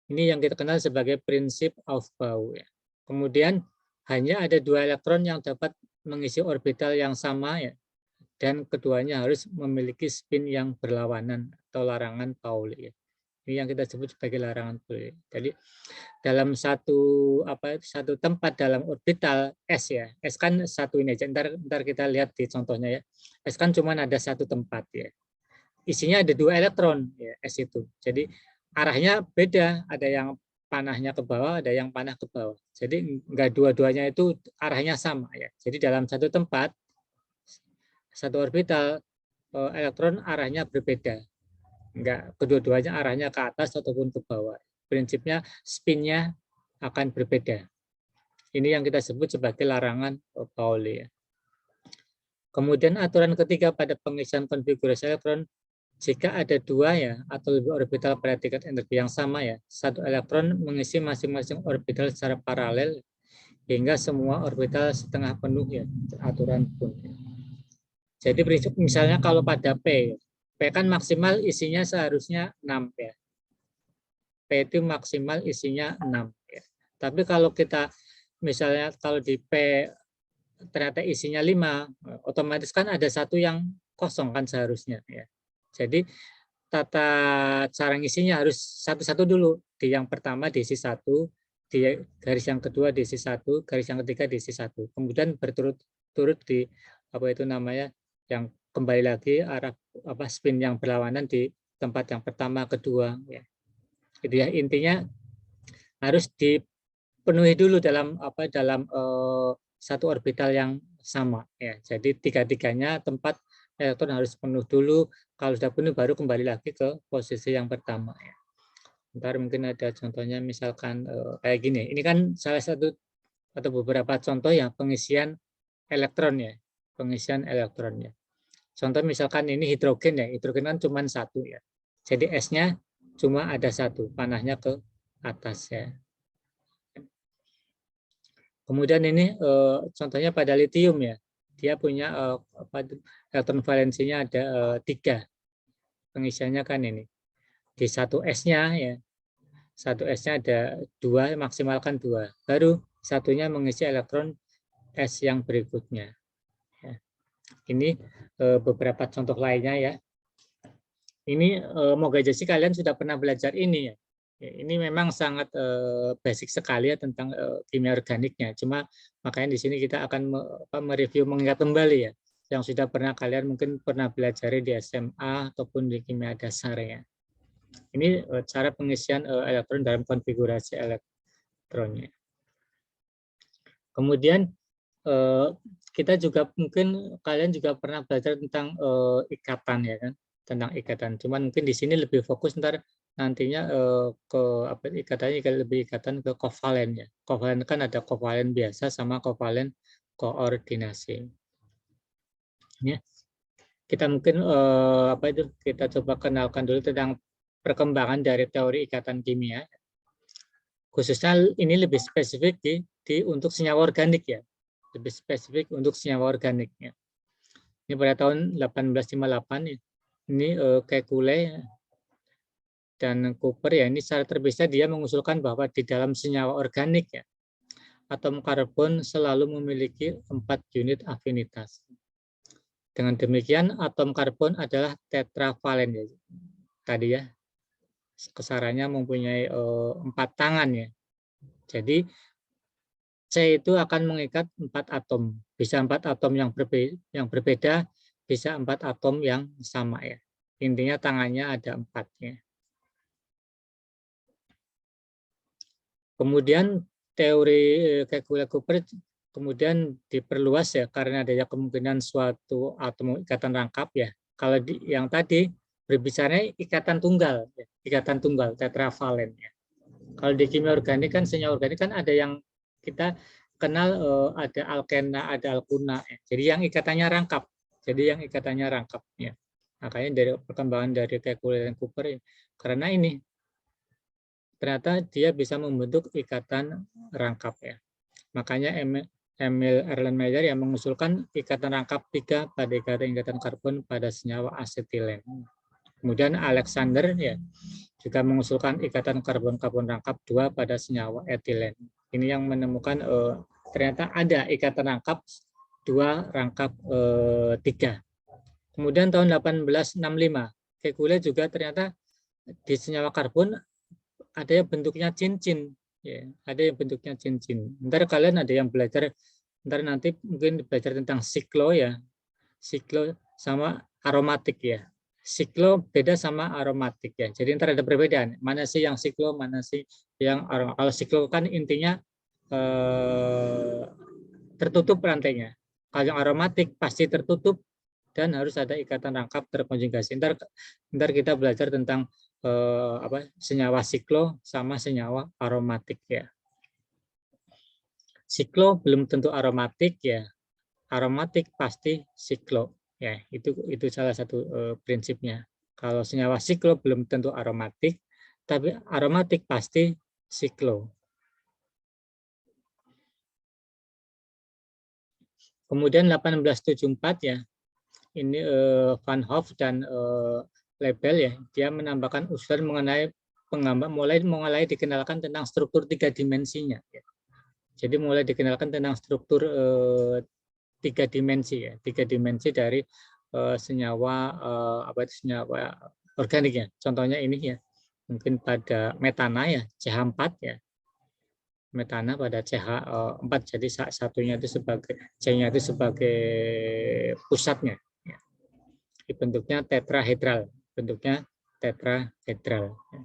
Ini yang kita kenal sebagai prinsip of Bohr. Ya. Kemudian hanya ada 2 elektron yang dapat mengisi orbital yang sama ya, dan keduanya harus memiliki spin yang berlawanan atau larangan Pauli. Ya. Ini yang kita sebut sebagai larangan Pauli. Jadi dalam satu tempat dalam orbital S ya, S kan satu ini aja. Ntar kita lihat di contohnya ya. S kan cuma ada satu tempat ya. Isinya ada 2 elektron ya S itu. Jadi arahnya beda, ada yang panahnya ke bawah, ada yang panah ke bawah. Jadi enggak dua-duanya itu arahnya sama ya. Jadi dalam satu tempat, satu orbital, elektron arahnya berbeda. Enggak kedua-duanya arahnya ke atas ataupun ke bawah. Prinsipnya spinnya akan berbeda. Ini yang kita sebut sebagai larangan Pauli. Ya. Kemudian aturan ketiga pada pengisian konfigurasi elektron, jika ada 2 ya atau lebih orbital pada tingkat energi yang sama ya, satu elektron mengisi masing-masing orbital secara paralel hingga semua orbital setengah penuh ya, aturan pun. Jadi prinsip misalnya kalau pada P kan maksimal isinya seharusnya 6 ya. P itu maksimal isinya 6 ya. Tapi kalau kita misalnya kalau di P ternyata isinya 5, otomatis kan ada satu yang kosong kan seharusnya ya. Jadi tata cara ngisinya harus satu-satu dulu. Di yang pertama diisi 1, di garis yang kedua diisi 1, garis yang ketiga diisi 1. Kemudian berturut-turut di apa itu namanya yang kembali lagi arah spin yang berlawanan di tempat yang pertama, kedua ya. Itu ya, intinya harus dipenuhi dulu dalam satu orbital yang sama ya. Jadi tiga-tiganya tempat elektron harus penuh dulu. Kalau sudah penuh baru kembali lagi ke posisi yang pertama ya. Ntar mungkin ada contohnya misalkan kayak gini. Ini kan salah satu atau beberapa contoh ya pengisian elektron ya. Pengisian elektron ya. Contoh misalkan ini hidrogen ya. Hidrogen kan cuma 1 ya. Jadi S-nya cuma ada 1, panahnya ke atas ya. Kemudian ini contohnya pada litium ya. Dia punya elektron valensinya ada 3. Pengisiannya kan ini. Di 1S-nya ya. 1S-nya ada 2, maksimalkan 2. Baru satunya mengisi elektron S yang berikutnya. Ya. Ini beberapa contoh lainnya ya. Ini moga aja sih kalian sudah pernah belajar ini ya. Ini memang sangat basic sekali ya tentang kimia organiknya. Cuma makanya di sini kita akan mereview, mengingat kembali ya, yang sudah pernah kalian mungkin pernah belajar di SMA ataupun di kimia dasar ya. Ini cara pengisian elektron dalam konfigurasi elektronnya. Kemudian kita juga mungkin kalian juga pernah belajar tentang ikatan ya kan, tentang ikatan. Cuman mungkin di sini lebih fokus ntar nantinya ke ikatannya lebih ikatan ke kovalen ya. Kovalen kan ada kovalen biasa sama kovalen koordinasi. Ya. Kita mungkin kita coba kenalkan dulu tentang perkembangan dari teori ikatan kimia. Khususnya ini lebih spesifik untuk senyawa organik ya. Lebih spesifik untuk senyawa organik ya. Ini pada tahun 1858 ya. Ini Kekulé dan Cooper ya, ini secara terpisah dia mengusulkan bahwa di dalam senyawa organik ya, atom karbon selalu memiliki 4 unit afinitas. Dengan demikian atom karbon adalah tetravalen ya. Tadi ya, kesarannya mempunyai 4 tangan ya. Jadi C itu akan mengikat 4 atom. Bisa 4 atom yang berbeda, bisa 4 atom yang sama ya. Intinya tangannya ada 4 ya. Kemudian teori Kekulé-Cooper kemudian diperluas ya karena adanya kemungkinan suatu atom ikatan rangkap ya. Kalau yang tadi berbicara ikatan tunggal, ya, ikatan tunggal tetravalen ya. Kalau di kimia organik kan senyawa organik kan ada yang kita kenal ada alkena, ada alkuna. Ya. Jadi yang ikatannya rangkap. Jadi yang ikatannya rangkap ya. Makanya dari perkembangan dari Kekulé dan Cooper ya. Karena ini ternyata dia bisa membentuk ikatan rangkap ya. Makanya Emil Erlenmeyer yang mengusulkan ikatan rangkap 3 pada ikatan karbon pada senyawa asetilen. Kemudian Alexander ya juga mengusulkan ikatan karbon-karbon rangkap 2 pada senyawa etilen. Ini yang menemukan ternyata ada ikatan rangkap 2 rangkap 3. Kemudian tahun 1865 Kekulé juga ternyata di senyawa karbon ada yang bentuknya cincin, ya, ada yang bentuknya cincin. Ntar kalian ada yang belajar, ntar nanti mungkin belajar tentang siklo ya, siklo sama aromatik ya. Siklo beda sama aromatik ya. Jadi ntar ada perbedaan. Mana sih yang siklo, mana sih yang aromatik. Kalau siklo kan intinya tertutup rantainya. Kalau yang aromatik pasti tertutup dan harus ada ikatan rangkap terkonjugasi. Ntar kita belajar tentang senyawa siklo sama senyawa aromatik ya. Siklo belum tentu aromatik ya. Aromatik pasti siklo ya. Itu salah satu prinsipnya. Kalau senyawa siklo belum tentu aromatik, tapi aromatik pasti siklo. Kemudian 1874 ya. Ini Van Hoff dan Lebel ya, dia menambahkan usulan mengenai mulai dikenalkan tentang struktur 3 dimensinya. Ya. Jadi mulai dikenalkan tentang struktur 3 dimensi ya, 3 dimensi dari senyawa senyawa organik ya. Contohnya ini ya, mungkin pada metana ya, CH4 ya. metana pada CH4. Jadi satunya itu sebagai C-nya itu sebagai pusatnya. Ya. Bentuknya tetrahedral. Bentuknya tetrahedral. Ya.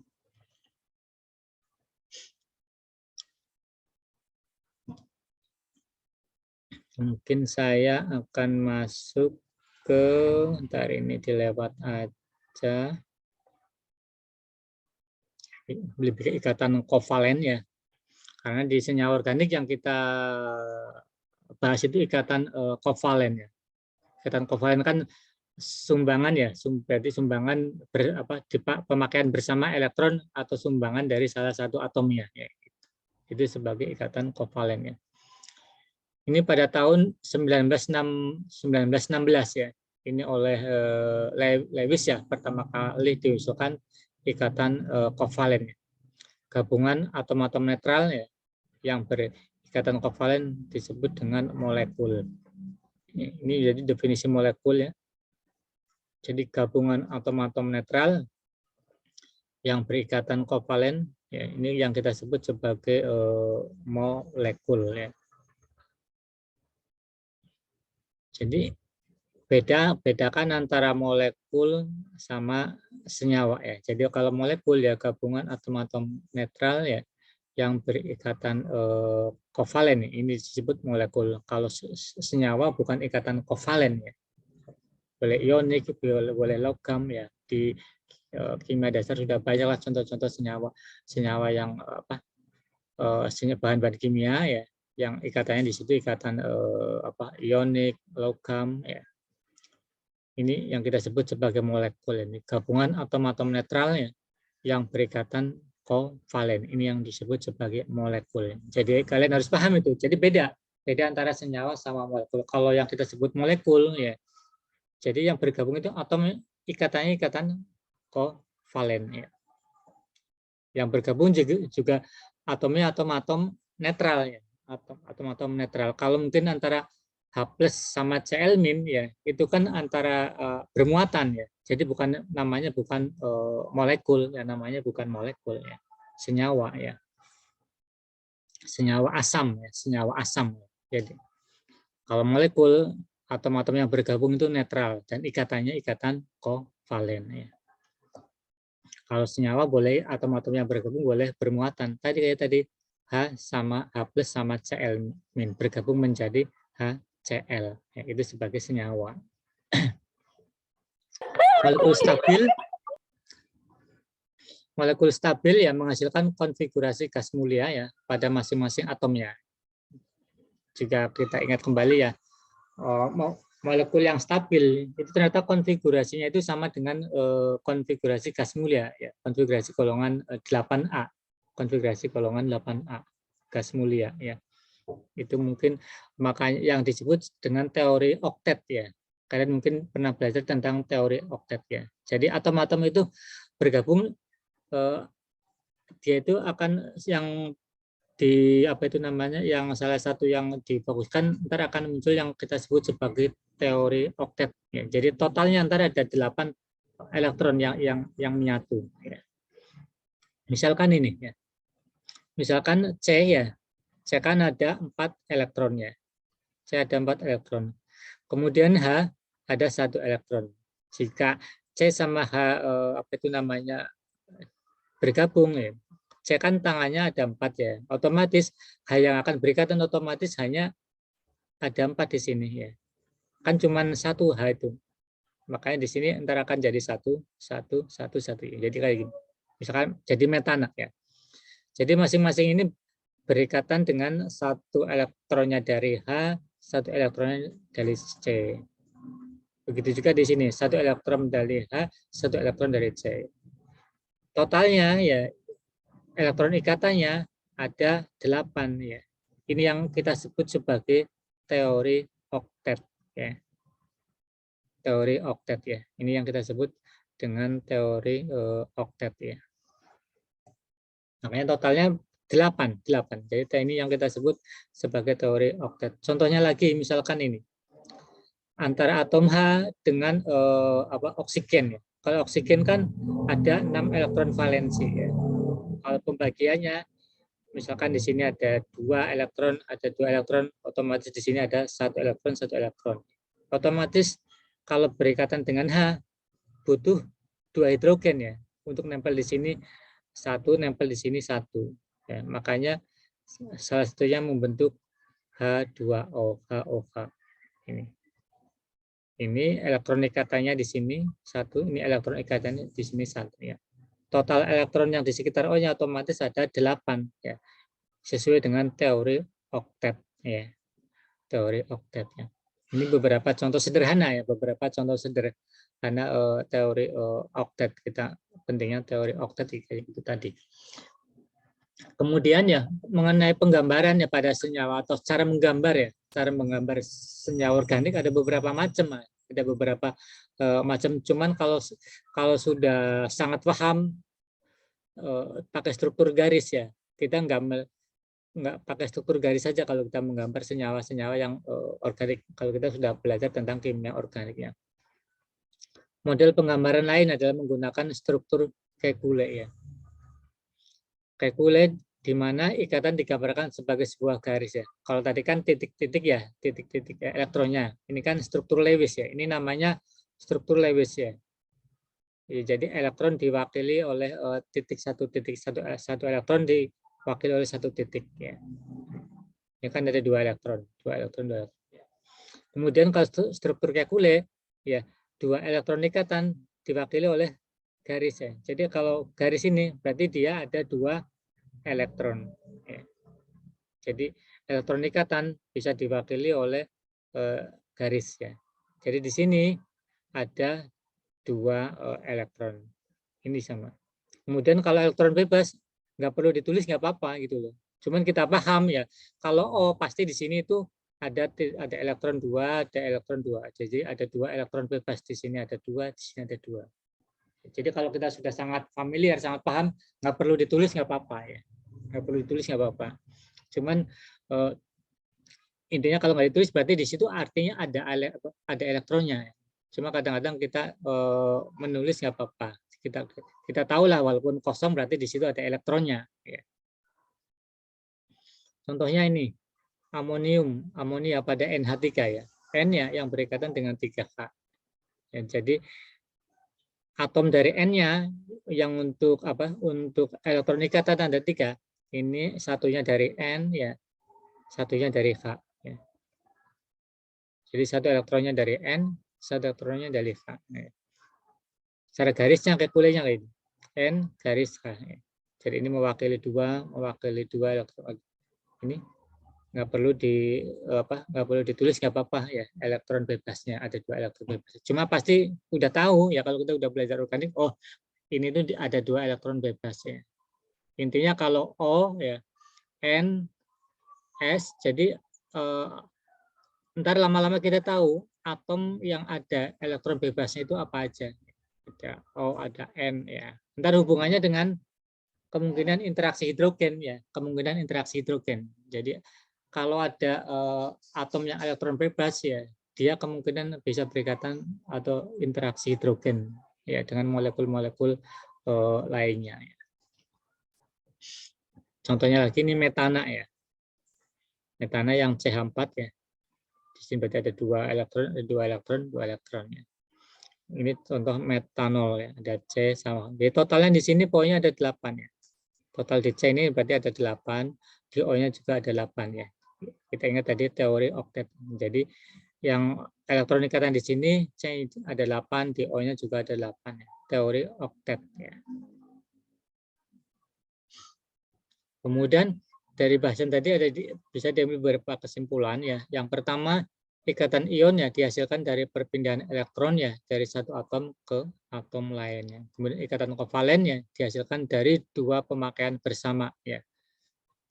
Mungkin saya akan masuk ke, ntar ini dilewat aja. Lebih ke ikatan kovalen ya. Karena di senyawa organik yang kita bahas itu ikatan kovalen ya. Ikatan kovalen kan sumbangan ya, berarti sumbangan pemakaian bersama elektron atau sumbangan dari salah satu atomnya ya. Itu sebagai ikatan kovalen ya. Ini pada tahun 1916 ya. Ini oleh Lewis ya, pertama kali diusulkan ikatan kovalen. Gabungan atom-atom netral ya, yang berikatan kovalen disebut dengan molekul. Ini jadi definisi molekul ya. Jadi gabungan atom-atom netral yang berikatan kovalen ya, ini yang kita sebut sebagai molekul ya. Jadi bedakan antara molekul sama senyawa ya. Jadi kalau molekul ya gabungan atom-atom netral ya yang berikatan kovalen ini disebut molekul. Kalau senyawa bukan ikatan kovalen ya. Boleh ionik, boleh logam ya. Di kimia dasar sudah banyaklah contoh-contoh senyawa yang bahan-bahan kimia ya, yang ikatannya di situ ikatan ionik, logam ya. Ini yang kita sebut sebagai molekul, ini gabungan atom-atom netral ya, yang berikatan kovalen. Ini yang disebut sebagai molekul. Jadi kalian harus paham itu. Jadi beda antara senyawa sama molekul. Kalau yang kita sebut molekul ya, jadi yang bergabung itu atom ikatannya ikatan kovalen ya. Yang bergabung juga atomnya atom-atom netral ya, atom-atom netral. Kalau mungkin antara H+ sama Cl- ya, itu kan antara bermuatan ya. Jadi namanya bukan molekul ya, namanya bukan molekul ya. Senyawa ya. Senyawa asam ya, senyawa asam. Jadi kalau molekul atom-atom yang bergabung itu netral dan ikatannya ikatan kovalen ya. Kalau senyawa boleh atom-atom yang bergabung boleh bermuatan. Tadi H sama H+ sama Cl- bergabung menjadi HCl. Ya, itu sebagai senyawa. Molekul stabil ya menghasilkan konfigurasi gas mulia ya pada masing-masing atomnya. Jika kita ingat kembali ya, molekul yang stabil itu ternyata konfigurasinya itu sama dengan konfigurasi gas mulia ya, konfigurasi golongan 8A, konfigurasi golongan 8A gas mulia ya. Itu mungkin makanya yang disebut dengan teori oktet ya. Kalian mungkin pernah belajar tentang teori oktet ya. Jadi atom-atom itu bergabung, dia itu akan yang yang salah satu yang difokuskan ntar akan muncul yang kita sebut sebagai teori oktet ya. Jadi totalnya ntar ada 8 elektron yang menyatu ya. Misalkan ini ya. Misalkan C ya. C kan ada 4 elektronnya. C ada 4 elektron. Kemudian H ada 1 elektron. Jika C sama H bergabung ya. C kan tangannya ada 4 ya. Otomatis H yang akan berikatan otomatis hanya ada 4 di sini ya. Kan cuma 1 H itu. Makanya di sini ntar akan jadi 1, 1, 1, 1. Jadi kayak gini. Misalkan jadi metana ya. Jadi masing-masing ini berikatan dengan 1 elektronnya dari H, 1 elektronnya dari C. Begitu juga di sini, 1 elektron dari H, 1 elektron dari C. Totalnya ya elektron ikatannya ada 8 ya. Ini yang kita sebut sebagai teori oktet ya. Teori oktet ya. Ini yang kita sebut dengan teori oktet ya. Makanya totalnya 8. Jadi ini yang kita sebut sebagai teori oktet. Contohnya lagi misalkan ini. Antara atom H dengan oksigen ya. Kalau oksigen kan ada 6 elektron valensi ya. Kalau pembagiannya misalkan di sini ada 2 elektron, otomatis di sini ada 1 elektron, 1 elektron. Otomatis kalau berikatan dengan H butuh 2 hidrogen ya, untuk nempel di sini 1, nempel di sini 1. Ya, makanya salah satunya membentuk H2O, HOH. Ini elektron ikatannya di sini 1, ini elektron ikatannya di sini 1 ya. Total elektron yang di sekitar O-nya otomatis ada 8 ya. Sesuai dengan teori oktet ya. Teori oktet ya. Ini beberapa contoh sederhana ya, beberapa contoh sederhana teori oktet. Kita pentingnya teori oktet itu tadi. Kemudian ya mengenai penggambaran ya pada senyawa atau cara menggambar ya, cara menggambar senyawa organik ada beberapa macam, ada beberapa macam. Cuman kalau sudah sangat paham pakai struktur garis ya, kita nggak pakai struktur garis saja kalau kita menggambar senyawa-senyawa yang organik. Kalau kita sudah belajar tentang kimia organiknya. Model penggambaran lain adalah menggunakan struktur Kekulé ya. Kekulé di mana ikatan digambarkan sebagai sebuah garis ya. Kalau tadi kan titik-titik ya, titik-titik elektronnya. Ini kan struktur Lewis ya. Ini namanya struktur Lewis ya. Jadi elektron diwakili oleh satu elektron diwakili oleh 1 titik ya. Ini kan ada 2 elektron, 2 elektron. Kemudian kalau struktur Kekulé ya, 2 elektron ikatan diwakili oleh garis ya. Jadi kalau garis ini berarti dia ada 2 elektron. Ya. Jadi elektron ikatan bisa diwakili oleh garis ya. Jadi di sini ada 2 elektron. Ini sama. Kemudian kalau elektron bebas nggak perlu ditulis, nggak apa-apa gitu loh. Cuman kita paham ya, kalau O pasti di sini itu ada elektron 2, ada elektron 2. Jadi ada 2 elektron bebas, di sini ada 2, di sini ada 2. Jadi kalau kita sudah sangat familiar, sangat paham, nggak perlu ditulis, nggak apa-apa ya. Nggak perlu ditulis, nggak apa-apa. Cuman intinya kalau nggak ditulis berarti di situ artinya ada elektronnya. Cuma kadang-kadang kita menulis nggak apa-apa. Kita tahu lah walaupun kosong berarti di situ ada elektronnya. Ya. Contohnya ini amonium, amonia pada NH3 ya. N-nya yang berikatan dengan 3H. Ya, jadi atom dari N-nya yang untuk apa? Untuk elektron ikatan tanda 3, ini satunya dari N ya, satunya dari H ya. Jadi 1 elektronnya dari N, 1 elektronnya dari H. Ya. Secara garisnya Kekulénya kayak ini. N garis H. Ya. Jadi ini mewakili 2 elektron. Ini nggak perlu ditulis, nggak apa-apa ya, elektron bebasnya ada 2 elektron bebas. Cuma pasti udah tahu ya kalau kita udah belajar organik, oh ini tuh ada 2 elektron bebas ya. Intinya kalau O ya, N, S, jadi ntar lama-lama kita tahu atom yang ada elektron bebasnya itu apa aja. Ada O, ada N ya. Ntar hubungannya dengan kemungkinan interaksi hidrogen ya, kemungkinan interaksi hidrogen. Jadi kalau ada atom yang elektron bebas ya, dia kemungkinan bisa berikatan atau interaksi hidrogen ya dengan molekul-molekul lainnya. Ya. Contohnya lagi ini metana ya, metana yang CH4 ya. Di sini berarti ada 2 elektron ya. Ini contoh metanol ya, ada C sama. Jadi totalnya di sini pokoknya ada 8 ya. Total di C ini berarti ada 8, di O-nya juga ada 8 ya. Kita ingat tadi teori oktet. Jadi yang elektron ikatan di sini C ada 8, di O-nya juga ada 8 ya. Teori oktet ya. Kemudian dari bahasan tadi bisa diambil beberapa kesimpulan ya. Yang pertama, ikatan ion ya dihasilkan dari perpindahan elektron ya dari satu atom ke atom lainnya. Kemudian ikatan kovalen ya dihasilkan dari 2 pemakaian bersama ya.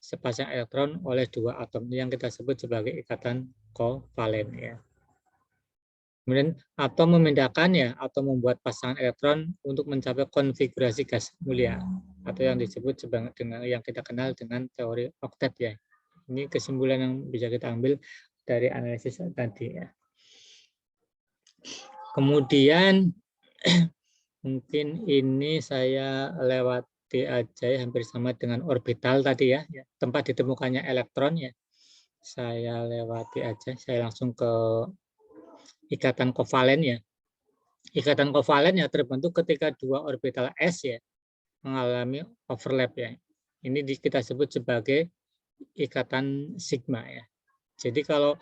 Sepasang elektron oleh 2 atom yang kita sebut sebagai ikatan kovalen ya. Kemudian atom memindahkan ya atau membuat pasangan elektron untuk mencapai konfigurasi gas mulia atau yang disebut dengan yang kita kenal dengan teori oktet ya. Ini kesimpulan yang bisa kita ambil dari analisis tadi ya. Kemudian mungkin ini saya lewat lewati aja ya, hampir sama dengan orbital tadi ya, tempat ditemukannya elektron ya. Saya lewati aja, saya langsung ke ikatan kovalen ya. Ikatan kovalen ya terbentuk ketika dua orbital S ya mengalami overlap ya. Ini kita sebut sebagai ikatan sigma ya. Jadi kalau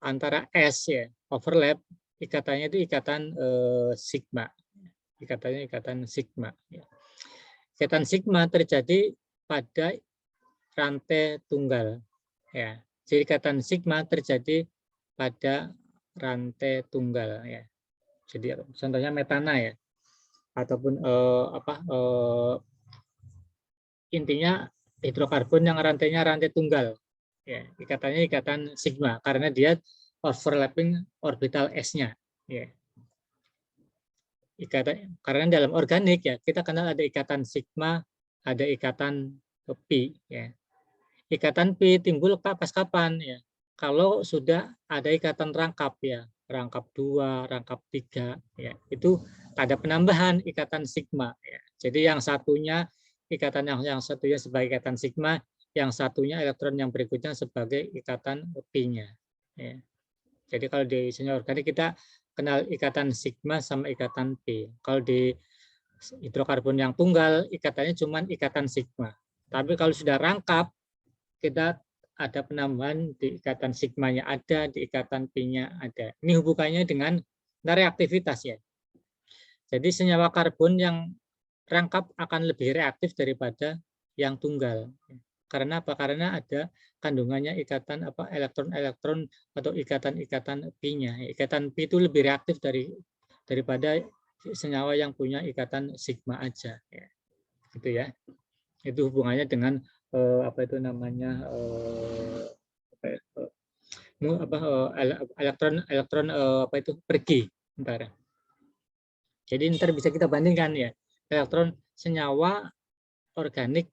antara S ya overlap, ikatannya itu ikatan sigma. Ikatannya ikatan sigma. Ikatan sigma terjadi pada rantai tunggal. Ya, jadi ikatan sigma terjadi pada rantai tunggal. Ya, jadi contohnya metana ya, ataupun intinya hidrokarbon yang rantainya rantai tunggal. Ya, ikatannya ikatan sigma karena dia overlapping orbital S-nya. Ya. Karena dalam organik ya kita kenal ada ikatan sigma, ada ikatan pi ya. Ikatan pi timbul pas kapan ya? Kalau sudah ada ikatan rangkap ya, rangkap 2, rangkap 3 ya. Itu ada penambahan ikatan sigma ya. Jadi yang satunya ikatan yang satunya sebagai ikatan sigma, yang satunya elektron yang berikutnya sebagai ikatan pi-nya ya. Jadi kalau di kimia organik kita kenal ikatan sigma sama ikatan pi. Kalau di hidrokarbon yang tunggal, ikatannya cuma ikatan sigma. Tapi kalau sudah rangkap, kita ada penambahan di ikatan sigmanya ada, di ikatan pi-nya ada. Ini hubungannya dengan reaktivitas ya. Jadi senyawa karbon yang rangkap akan lebih reaktif daripada yang tunggal. Karena apa? Karena ada kandungannya ikatan elektron-elektron atau ikatan-ikatan pi-nya. Ikatan pi itu lebih reaktif daripada senyawa yang punya ikatan sigma aja ya. Gitu ya. Itu hubungannya dengan elektron pergi ntar. Jadi ntar bisa kita bandingkan ya. Elektron senyawa organik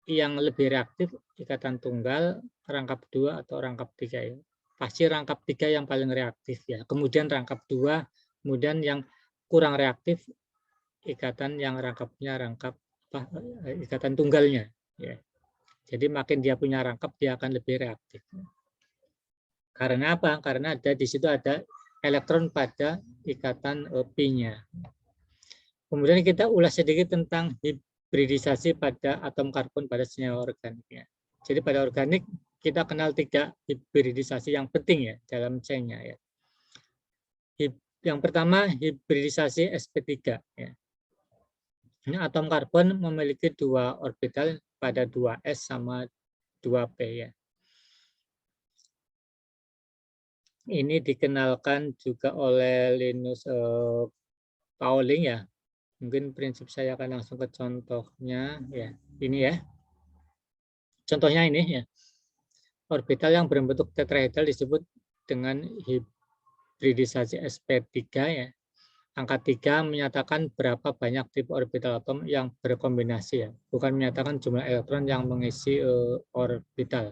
yang lebih reaktif ikatan tunggal, rangkap 2 atau rangkap 3 ya. Pasti rangkap 3 yang paling reaktif ya. Kemudian rangkap 2, kemudian yang kurang reaktif ikatan yang rangkapnya ikatan tunggalnya ya. Jadi makin dia punya rangkap dia akan lebih reaktif. Karena apa? Karena di situ ada elektron pada ikatan pi-nya. Kemudian kita ulas sedikit tentang hibridisasi pada atom karbon pada senyawa organik. Ya. Jadi pada organik kita kenal 3 hibridisasi yang penting ya dalam chain-nya ya. Yang pertama hibridisasi sp3 ya. Ini atom karbon memiliki 2 orbital pada 2s sama 2p ya. Ini dikenalkan juga oleh Linus Pauling ya. Mungkin prinsip saya akan langsung ke contohnya ya. Ini ya. Contohnya ini ya. Orbital yang berbentuk tetrahedral disebut dengan hibridisasi sp3 ya. Angka 3 menyatakan berapa banyak tipe orbital atom yang berkombinasi ya. Bukan menyatakan jumlah elektron yang mengisi orbital.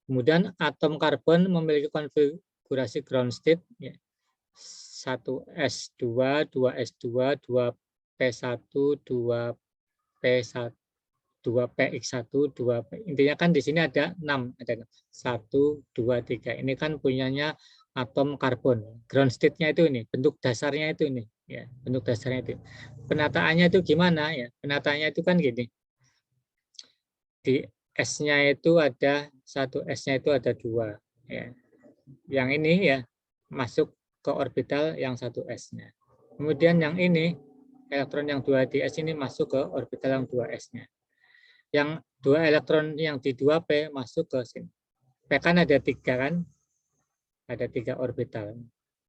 Kemudian atom karbon memiliki konfigurasi ground state ya. 1s2, 2s2, 2p1, 2p1, 2px1, 2p. Intinya kan di sini ada 6, ada 1, 2, 3. Ini kan punyanya atom karbon. Ground state-nya itu ini, bentuk dasarnya itu ini, ya, bentuk dasarnya itu. Penataannya itu gimana ya? Penataannya itu kan gini. Di S-nya itu ada 1, S-nya itu ada 2, ya. Yang ini ya masuk ke orbital yang 1s-nya. Kemudian yang ini, elektron yang 2 di S ini masuk ke orbital yang 2s-nya. Yang 2 elektron yang di 2p masuk ke sini. P kan ada 3 kan? Ada 3 orbital.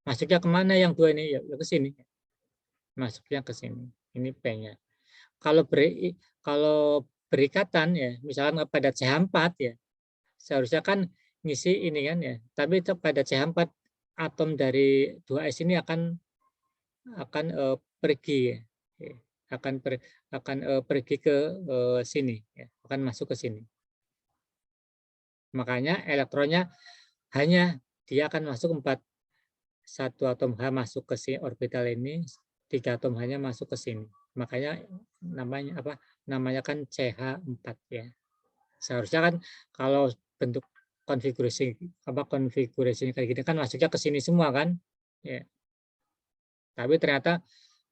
Masuknya kemana yang 2 ini? Ya ke sini. Masuknya ke sini. Ini P-nya. Kalau berikatan ya, misalnya pada CH4 ya, seharusnya kan ngisi ini kan ya. Tapi pada CH4 atom dari 2s ini akan pergi ya. akan pergi ke sini ya. Akan masuk ke sini. Makanya elektronnya hanya dia akan masuk 1 atom H masuk ke si orbital ini, 3 atom H-nya masuk ke sini. Makanya namanya apa? Namanya kan CH4 ya. Seharusnya kan kalau bentuk konfigurasi kayak gini kan masuknya ke sini semua kan? Ya. Tapi ternyata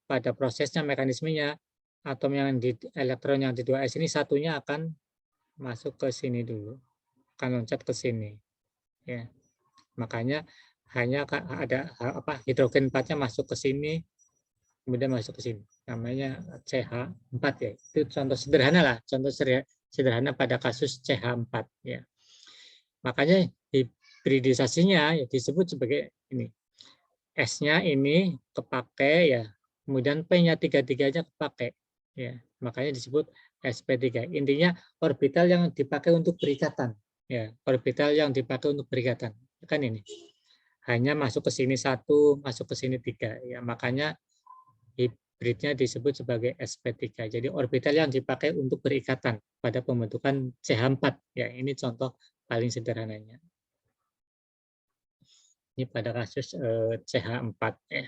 pada prosesnya, mekanismenya, atom yang di elektron yang di 2s ini satunya akan masuk ke sini dulu, akan loncat ke sini. Ya. Makanya hanya ada apa hidrogen 4-nya masuk ke sini, kemudian masuk ke sini. Namanya CH4 ya. Itu contoh sederhana lah, contoh sederhana pada kasus CH4 ya. Makanya hibridisasinya ya disebut sebagai ini. S-nya ini kepake ya, kemudian P-nya tiga-tiganya kepake ya. Makanya disebut sp3. Intinya orbital yang dipakai untuk berikatan ya, orbital yang dipakai untuk berikatan. Kan ini. Hanya masuk ke sini 1, masuk ke sini 3 ya. Makanya hibridnya disebut sebagai sp3. Jadi orbital yang dipakai untuk berikatan pada pembentukan CH4 ya. Ini contoh paling sederhananya. Ini pada kasus CH4 ya.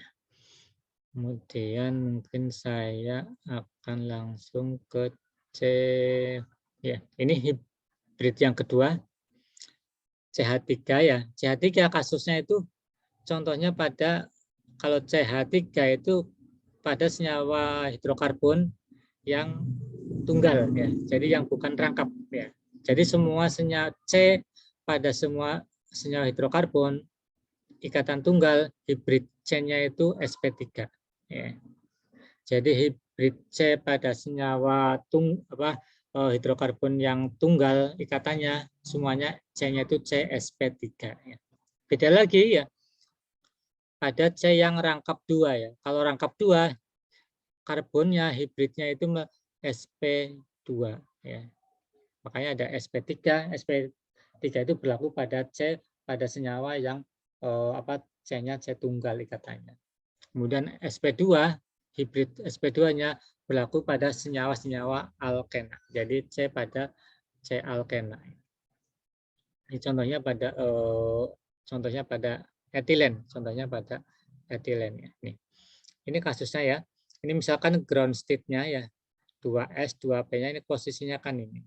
Kemudian mungkin saya akan langsung ke C ya. Ini hibrid yang kedua CH3 ya. CH3 kasusnya itu contohnya pada kalau CH3 itu pada senyawa hidrokarbon yang tunggal ya. Jadi yang bukan rangkap ya. Jadi semua senyawa C pada semua senyawa hidrokarbon ikatan tunggal, hibrid C-nya itu sp3 ya. Jadi hibrid C pada senyawa hidrokarbon yang tunggal ikatannya semuanya C-nya itu CsP3 ya. Beda lagi ya pada C yang rangkap 2 ya. Kalau rangkap 2 karbonnya hibridnya itu sp2 ya. Makanya ada sp3, sp3 itu berlaku pada C pada senyawa yang C-nya C tunggal ikatannya. Kemudian sp2 hibrid sp2-nya berlaku pada senyawa-senyawa alkena. Jadi C pada C alkena. Ini contohnya pada etilen, contohnya pada etilen ya. Ini kasusnya ya. Ini misalkan ground state-nya ya 2s 2p-nya ini posisinya kan ini.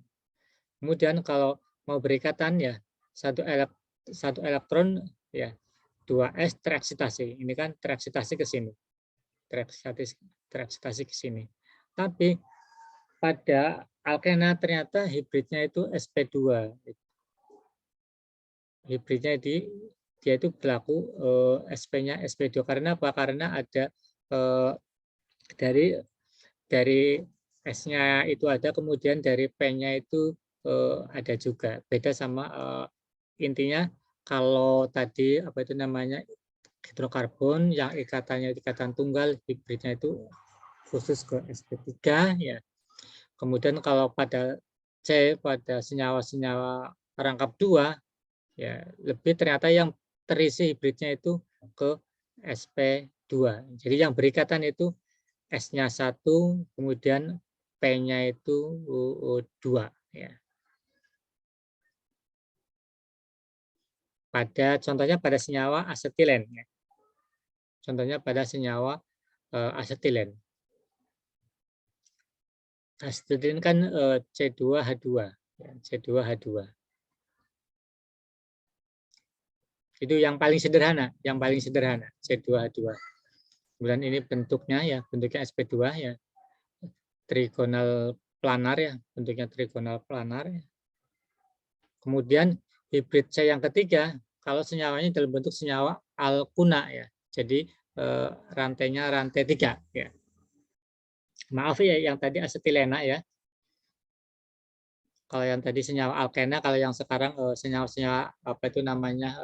Kemudian kalau mau berikatan ya satu elektron ya 2s tereksitasi. Ini kan tereksitasi ke sini. Tereksitasi ke sini. Tapi pada alkena ternyata hibridnya itu sp2. Hibridnya dia itu berlaku sp-nya sp2 karena apa? Karena ada dari S-nya itu ada, kemudian dari P-nya itu ada juga. Beda sama intinya kalau tadi apa itu namanya hidrokarbon yang ikatannya ikatan tunggal, hibridnya itu khusus ke sp3 ya. Kemudian kalau pada C pada senyawa-senyawa rangkap 2 ya lebih ternyata yang terisi hibridnya itu ke sp2. Jadi yang berikatan itu S-nya 1, kemudian P-nya itu 2 ya. Contohnya pada senyawa asetilen ya. Contohnya pada senyawa asetilen. Asetilen kan C2H2 ya, C2H2. Itu yang paling sederhana, C2H2. Kemudian ini bentuknya ya, bentuknya sp2 ya. Trigonal planar ya, bentuknya trigonal planar ya. Kemudian hibrid C yang ketiga, kalau senyawanya dalam bentuk senyawa alkuna ya. Jadi rantainya rantai 3 ya. Maaf ya yang tadi asetilena ya. Kalau yang tadi senyawa alkena, kalau yang sekarang senyawa-senyawa apa itu namanya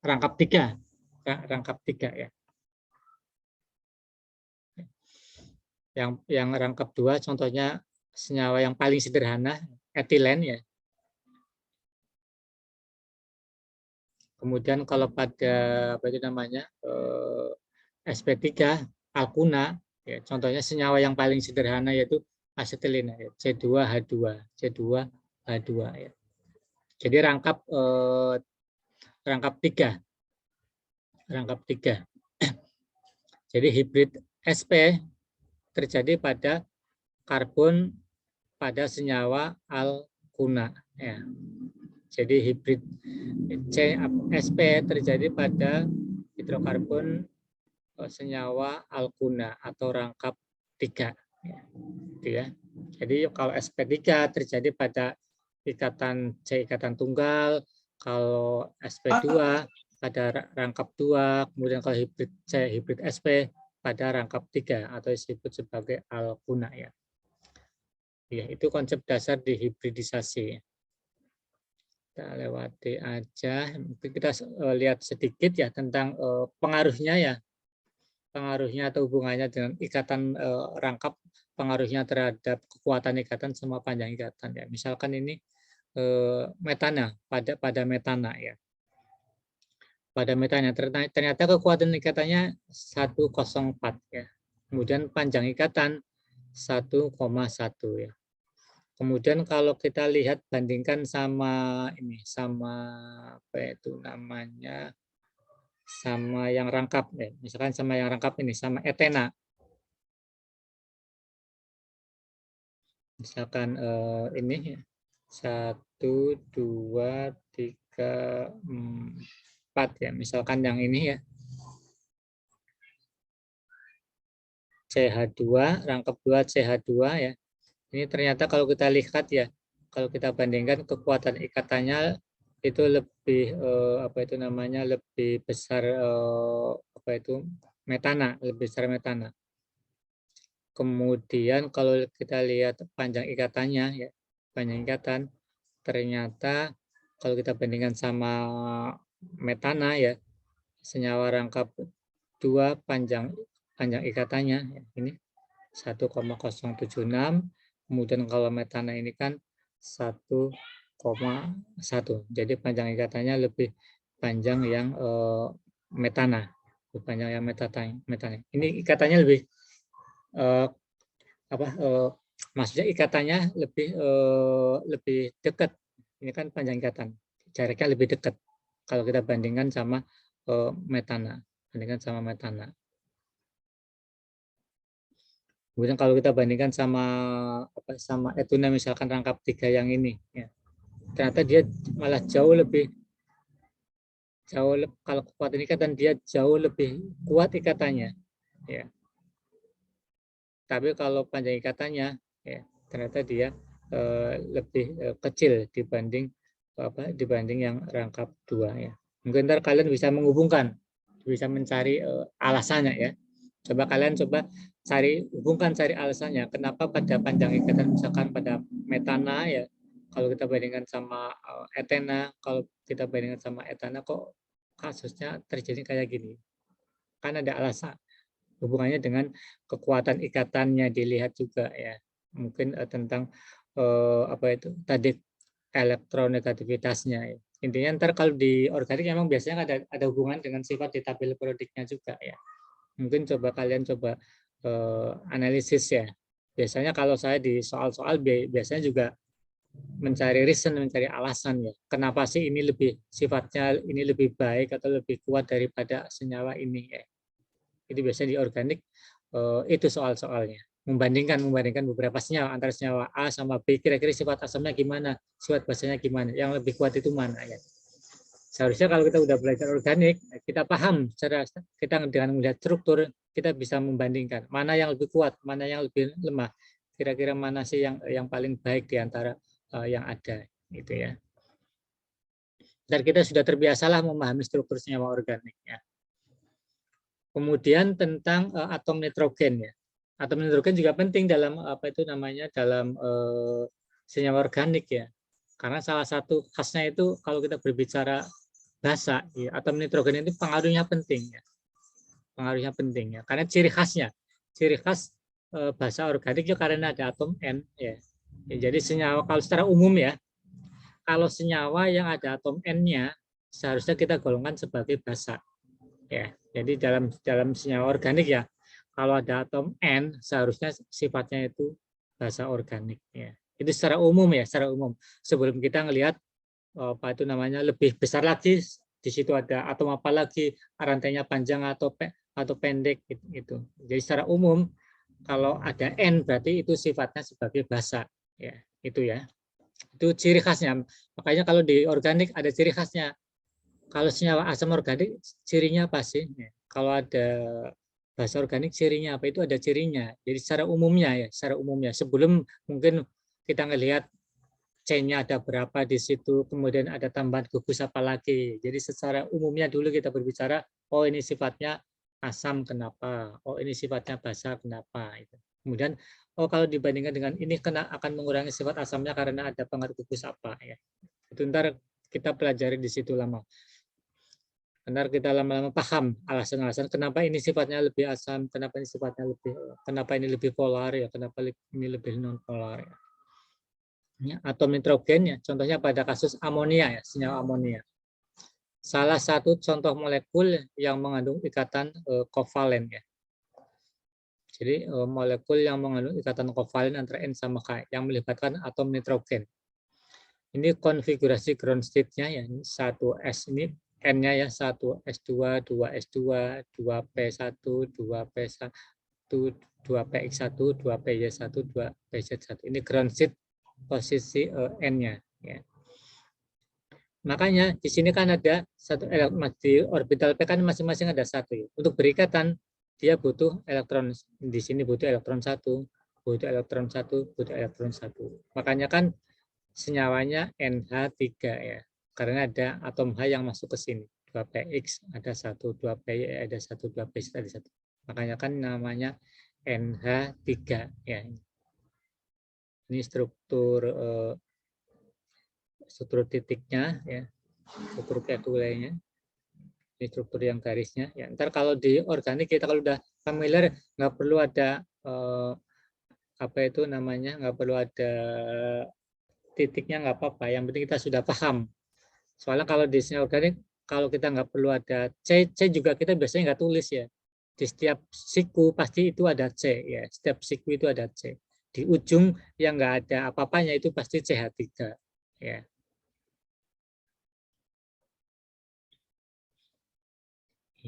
rangkap 3. Rangkap 3 ya. Yang rangkap 2 contohnya senyawa yang paling sederhana etilen ya. Kemudian kalau pada apa itu namanya sp3 alkuna ya, contohnya senyawa yang paling sederhana yaitu asetilena ya, C2H2 ya. Jadi rangkap 3. Jadi hibrid sp terjadi pada karbon pada senyawa alkuna. Ya. Jadi hibrid CSP terjadi pada hidrokarbon senyawa alkuna atau rangkap 3. Ya. Gitu ya. Jadi kalau SP3 terjadi pada ikatan C ikatan tunggal, kalau SP2 pada rangkap 2, kemudian kalau hibrid C hibrid SP pada rangkap 3 atau disebut sebagai alkuna ya. Ya, itu konsep dasar di hibridisasi. Kita lewati aja. Mungkin kita lihat sedikit ya tentang pengaruhnya ya. Pengaruhnya atau hubungannya dengan ikatan rangkap, pengaruhnya terhadap kekuatan ikatan sama panjang ikatan ya. Misalkan ini metana pada metana ya. Pada metana ternyata kekuatan ikatannya 104 ya. Kemudian panjang ikatan 1,1 ya. Kemudian kalau kita lihat bandingkan sama ini, sama apa itu namanya, sama yang rangkap ya. Misalkan sama yang rangkap ini, sama etena. Misalkan ini 1, 2, 3, 4 ya. Misalkan yang ini ya. CH2, rangkap 2 CH2 ya. Ini ternyata kalau kita lihat ya, kalau kita bandingkan kekuatan ikatannya itu lebih apa itu namanya, lebih besar apa itu metana, lebih besar metana. Kemudian kalau kita lihat panjang ikatannya ya, panjang ikatan ternyata kalau kita bandingkan sama metana ya, senyawa rangkap 2 panjang ikatannya ya, ini 1,076. Kemudian kalau metana ini kan 1,1. Jadi panjang ikatannya lebih panjang yang metana. Lebih panjang yang metana. Ini ikatannya lebih maksudnya ikatannya lebih dekat. Ini kan panjang ikatan. Jaraknya lebih dekat kalau kita bandingkan sama metana. Bandingkan sama metana. Kemudian kalau kita bandingkan sama etuna misalkan rangkap 3 yang ini, ya, ternyata dia malah jauh lebih kalau kekuatan ikatan dia jauh lebih kuat ikatannya, ya. Tapi kalau panjang ikatannya, ya, ternyata dia lebih kecil dibanding yang rangkap 2 ya. Mungkin ntar kalian bisa menghubungkan, bisa mencari alasannya ya. Coba kalian hubungkan cari alasannya kenapa pada panjang ikatan misalkan pada metana ya, kalau kita bandingkan sama etena, kalau kita bandingkan sama etana kok kasusnya terjadi kayak gini. Kan ada alasan, hubungannya dengan kekuatan ikatannya dilihat juga ya. Mungkin tentang apa itu tadi elektronegativitasnya ya. Intinya ntar kalau di organik memang biasanya ada hubungan dengan sifat di tabel periodiknya juga ya. Mungkin kalian coba analisis ya. Biasanya kalau saya di soal-soal biasanya juga mencari reason, mencari alasan ya. Kenapa sih ini sifatnya ini lebih baik atau lebih kuat daripada senyawa ini ya. Itu biasanya di organik itu soal-soalnya. Membandingkan beberapa senyawa antara senyawa A sama B, kira-kira sifat asamnya gimana, sifat basanya gimana, yang lebih kuat itu mana ya. Seharusnya kalau kita udah belajar organik, kita paham kita dengan melihat struktur, kita bisa membandingkan mana yang lebih kuat, mana yang lebih lemah, kira-kira mana sih yang paling baik di antara yang ada, gitu ya. Dan kita sudah terbiasalah memahami struktur senyawa organik ya. Kemudian tentang atom nitrogen ya. Atom nitrogen juga penting dalam dalam senyawa organik ya. Karena salah satu khasnya itu kalau kita berbicara basa, ya, atom nitrogen itu pengaruhnya penting ya. Pengaruhnya penting ya. Karena ciri khas basa organik ya karena ada atom N ya. Jadi senyawa kalau secara umum ya, kalau senyawa yang ada atom N-nya seharusnya kita golongkan sebagai basa. Ya. Jadi dalam senyawa organik ya, kalau ada atom N seharusnya sifatnya itu basa organik ya. Itu secara umum ya, secara umum. Sebelum kita ngelihat lebih besar lagi, di situ ada atom apa lagi, rantainya panjang atau pendek gitu. Jadi secara umum Kalau ada N berarti itu sifatnya sebagai basa, ya itu ya. Itu ciri khasnya. Makanya kalau di organik ada ciri khasnya. Kalau senyawa asam organik cirinya apa sih? Ya, kalau ada basa organik cirinya apa? Itu ada cirinya. Jadi secara umumnya ya, secara umumnya sebelum mungkin kita ngelihat C-nya ada berapa di situ, kemudian ada tambahan gugus apa lagi. Jadi secara umumnya dulu kita berbicara, oh ini sifatnya asam kenapa? Oh ini sifatnya basa kenapa? Kemudian oh kalau dibandingkan dengan ini akan mengurangi sifat asamnya karena ada pengaruh gugus apa ya. Itu ntar kita pelajari di situ lama. Ntar kita lama-lama paham alasan-alasan kenapa ini sifatnya lebih asam, kenapa ini sifatnya kenapa ini lebih polar ya, kenapa ini lebih non polar ya. Atom nitrogen ya, contohnya pada kasus amonia ya, senyawa amonia. Salah satu contoh molekul yang mengandung ikatan kovalen ya. Jadi molekul yang mengandung ikatan kovalen antara N sama K yang melibatkan atom nitrogen. Ini konfigurasi ground state-nya ya, 1S ini N-nya ya 1S2, 2S2, 2P1, 2P1, 2PX1, 2PY1, 2PZ1. Ini ground state posisi N-nya ya. Makanya di sini kan ada satu elektron di orbital P kan masing-masing ada satu. Untuk berikatan dia butuh elektron, di sini butuh elektron satu, butuh elektron satu, butuh elektron satu. Makanya kan senyawanya NH3 ya. Karena ada atom H yang masuk ke sini. 2PX ada 1, 2PY ada 1, 2PZ ada 1. Makanya kan namanya NH3 ya. Ini struktur titiknya ya. Struktur kekulenya. Ini struktur yang garisnya. Ya, ntar kalau di organik kita kalau udah familiar nggak perlu ada apa itu namanya, nggak perlu ada titiknya nggak apa-apa. Yang penting kita sudah paham. Soalnya kalau di senyawa organik, kalau kita nggak perlu ada C juga kita biasanya nggak tulis ya. Di setiap siku pasti itu ada C ya. Setiap siku itu ada C. Di ujung yang nggak ada apa-apanya itu pasti CH3 ya.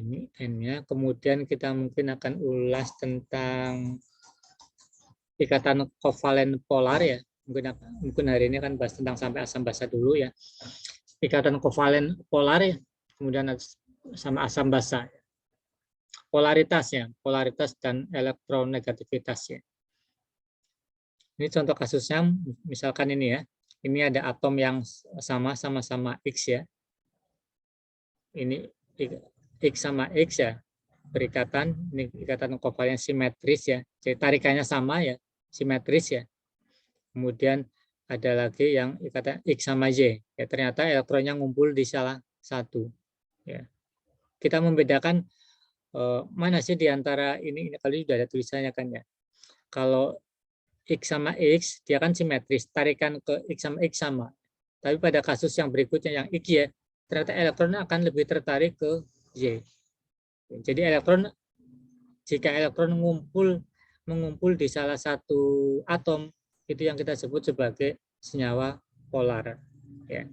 Ini N-nya. Kemudian kita mungkin akan ulas tentang ikatan kovalen polar ya. Mungkin hari ini kan bahas tentang sampai asam basa dulu ya. Ikatan kovalen polar ya, kemudian sama asam basa. Polaritasnya, polaritas dan elektronegativitas ya. Ini contoh kasusnya, misalkan ini ya. Ini ada atom yang sama-sama X ya. Ini X sama X ya, berikatan, ini ikatan kovalen simetris ya. Jadi tarikannya sama ya, simetris ya. Kemudian ada lagi yang ikatan X sama Y. Ya, ternyata elektronnya ngumpul di salah satu. Ya. Kita membedakan mana sih di antara ini kali sudah ada tulisannya kan ya. Kalau X sama X, dia kan simetris. Tarikan ke X sama X sama. Tapi pada kasus yang berikutnya yang X ya, ternyata elektronnya akan lebih tertarik ke Y. Jadi jika elektron mengumpul di salah satu atom, itu yang kita sebut sebagai senyawa polar. Ya.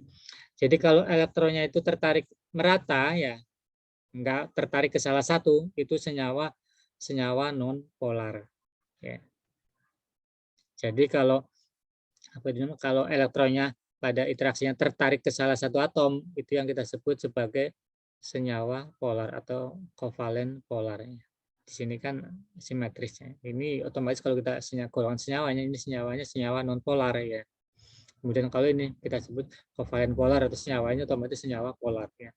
Jadi kalau elektronnya itu tertarik merata, ya enggak tertarik ke salah satu, itu senyawa non polar. Ya. Jadi kalau elektronnya pada interaksinya tertarik ke salah satu atom, itu yang kita sebut sebagai senyawa polar atau kovalen polar. Di sini kan simetrisnya. Ini otomatis kalau kita golongan senyawanya, ini senyawanya senyawa non polar ya. Kemudian kalau ini kita sebut kovalen polar atau senyawanya otomatis senyawa polar ya.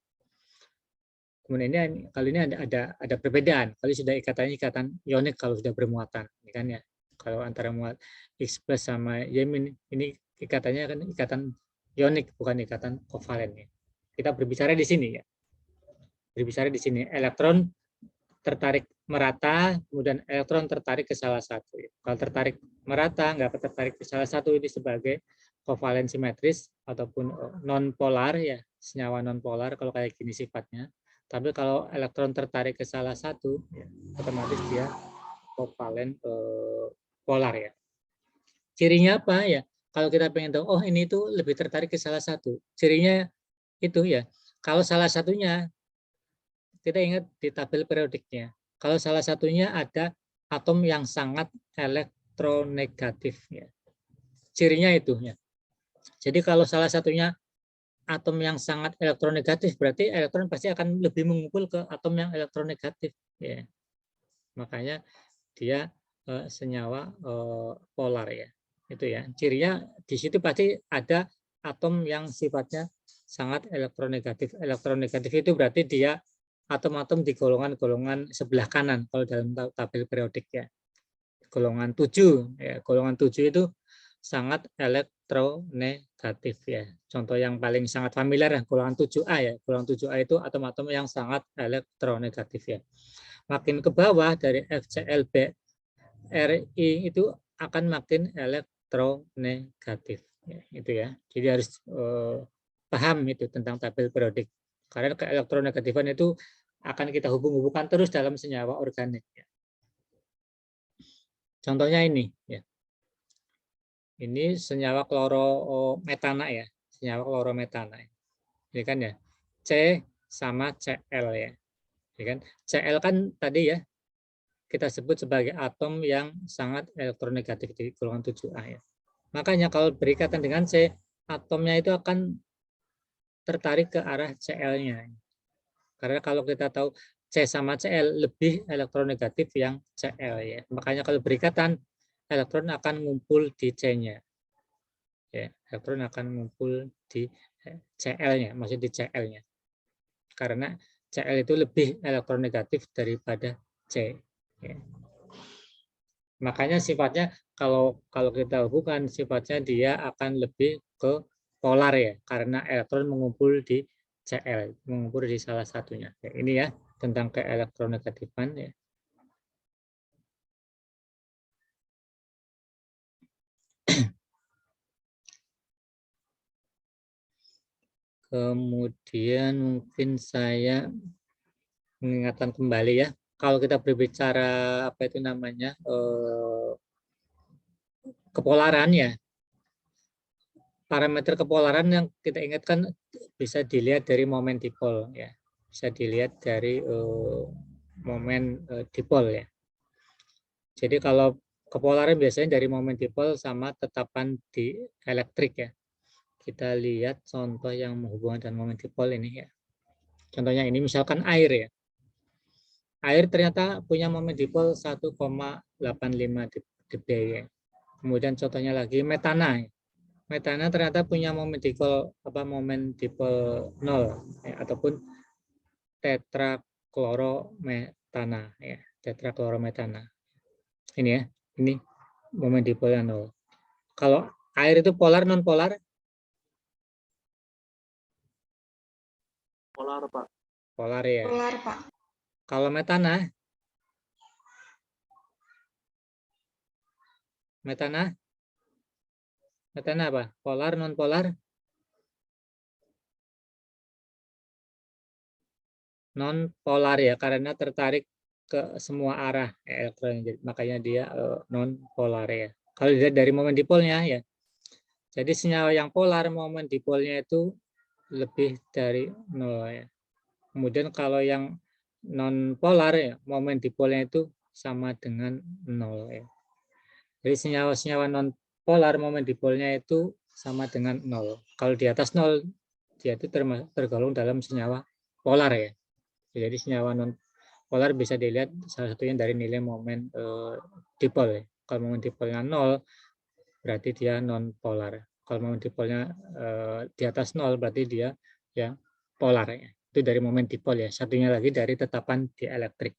Kemudian ini kali ini ada perbedaan. Kali sudah ikatan ionik kalau sudah bermuatan, ini kan ya. Kalau antara muat X plus sama Y ini ikatannya kan ikatan ionik bukan ikatan kovalen ya. Kita berbicara di sini ya. Berbicara di sini elektron tertarik merata, kemudian elektron tertarik ke salah satu. Kalau tertarik merata, nggak tertarik ke salah satu, ini sebagai kovalen simetris ataupun non polar ya, senyawa non polar kalau kayak gini sifatnya. Tapi kalau elektron tertarik ke salah satu, ya, otomatis dia kovalen polar ya. Cirinya apa ya? Kalau kita pengen tahu, oh ini tuh lebih tertarik ke salah satu. Cirinya itu ya, kalau salah satunya kita ingat di tabel periodiknya. Kalau salah satunya ada atom yang sangat elektronegatif. Ya. Cirinya itu. Ya. Jadi kalau salah satunya atom yang sangat elektronegatif, berarti elektron pasti akan lebih mengumpul ke atom yang elektronegatif. Ya. Makanya dia senyawa polar ya. Itu ya. Cirinya di situ pasti ada atom yang sifatnya sangat elektronegatif. Elektronegatif itu berarti dia atom-atom di golongan-golongan sebelah kanan kalau dalam tabel periodik ya. Golongan 7 ya. Golongan 7 itu sangat elektronegatif ya. Contoh yang paling sangat familiar ya golongan 7A ya. Golongan 7A itu atom-atom yang sangat elektronegatif ya. Makin ke bawah dari FClB RI itu akan makin elektronegatif ya, itu ya. Jadi harus paham itu tentang tabel periodik. Karena keelektronegatifan itu akan kita hubung-hubungkan terus dalam senyawa organik ya. Contohnya ini ya. Ini senyawa klorometana ya, senyawa klorometana. Ini kan ya, C sama Cl ya. Ya kan? Cl kan tadi ya kita sebut sebagai atom yang sangat elektronegatif di golongan 7A ya. Makanya kalau berikatan dengan C, atomnya itu akan tertarik ke arah Cl-nya. Karena kalau kita tahu C sama Cl lebih elektronegatif yang Cl ya. Makanya kalau berikatan elektron akan ngumpul di C-nya. Ya, elektron akan ngumpul di Cl-nya, maksud di Cl-nya. Karena Cl itu lebih elektronegatif daripada C. Ya. Makanya sifatnya kalau kita hubungkan sifatnya dia akan lebih ke polar ya, karena elektron mengumpul di Cl, mengumpul di salah satunya. Ya, ini ya tentang keelektronegatifan ya. Kemudian mungkin saya mengingatkan kembali ya, kalau kita berbicara apa itu namanya kepolaran ya, parameter kepolaran yang kita ingatkan bisa dilihat dari momen dipol ya, bisa dilihat dari momen dipol ya. Jadi kalau kepolaran biasanya dari momen dipol sama tetapan di elektrik ya. Kita lihat contoh yang menghubungkan dengan momen dipol ini ya. Contohnya ini misalkan air ya. Air ternyata punya momen dipol 1,85 dB ya. Kemudian contohnya lagi metana. Metana ternyata punya momen dipol dipol 0 ya, ataupun tetraklorometana ya, tetraklorometana. Ini ya, ini momen dipolnya 0. Kalau air itu polar non polar? Polar, Pak. Polar ya. Polar, Pak. Kalau metana? Metana? Metana apa? Polar, non polar? Non polar ya, karena tertarik ke semua arah ya, elektron. Makanya dia non polar ya. Kalau dilihat dari momen dipolnya ya. Jadi senyawa yang polar momen dipolnya itu lebih dari 0 ya. Kemudian kalau yang non polar ya, momen dipolnya itu sama dengan 0 ya. Jadi senyawa-senyawa non polar momen dipolnya itu sama dengan 0. Kalau di atas 0 dia itu tergolong dalam senyawa polar ya. Jadi senyawa non polar bisa dilihat salah satunya dari nilai momen dipol ya. Kalau momen dipolnya 0 berarti dia non polar. Kalau momen dipolnya di atas 0 berarti dia ya polar ya. Itu dari momen dipol ya. Satunya lagi dari tetapan dielektrik.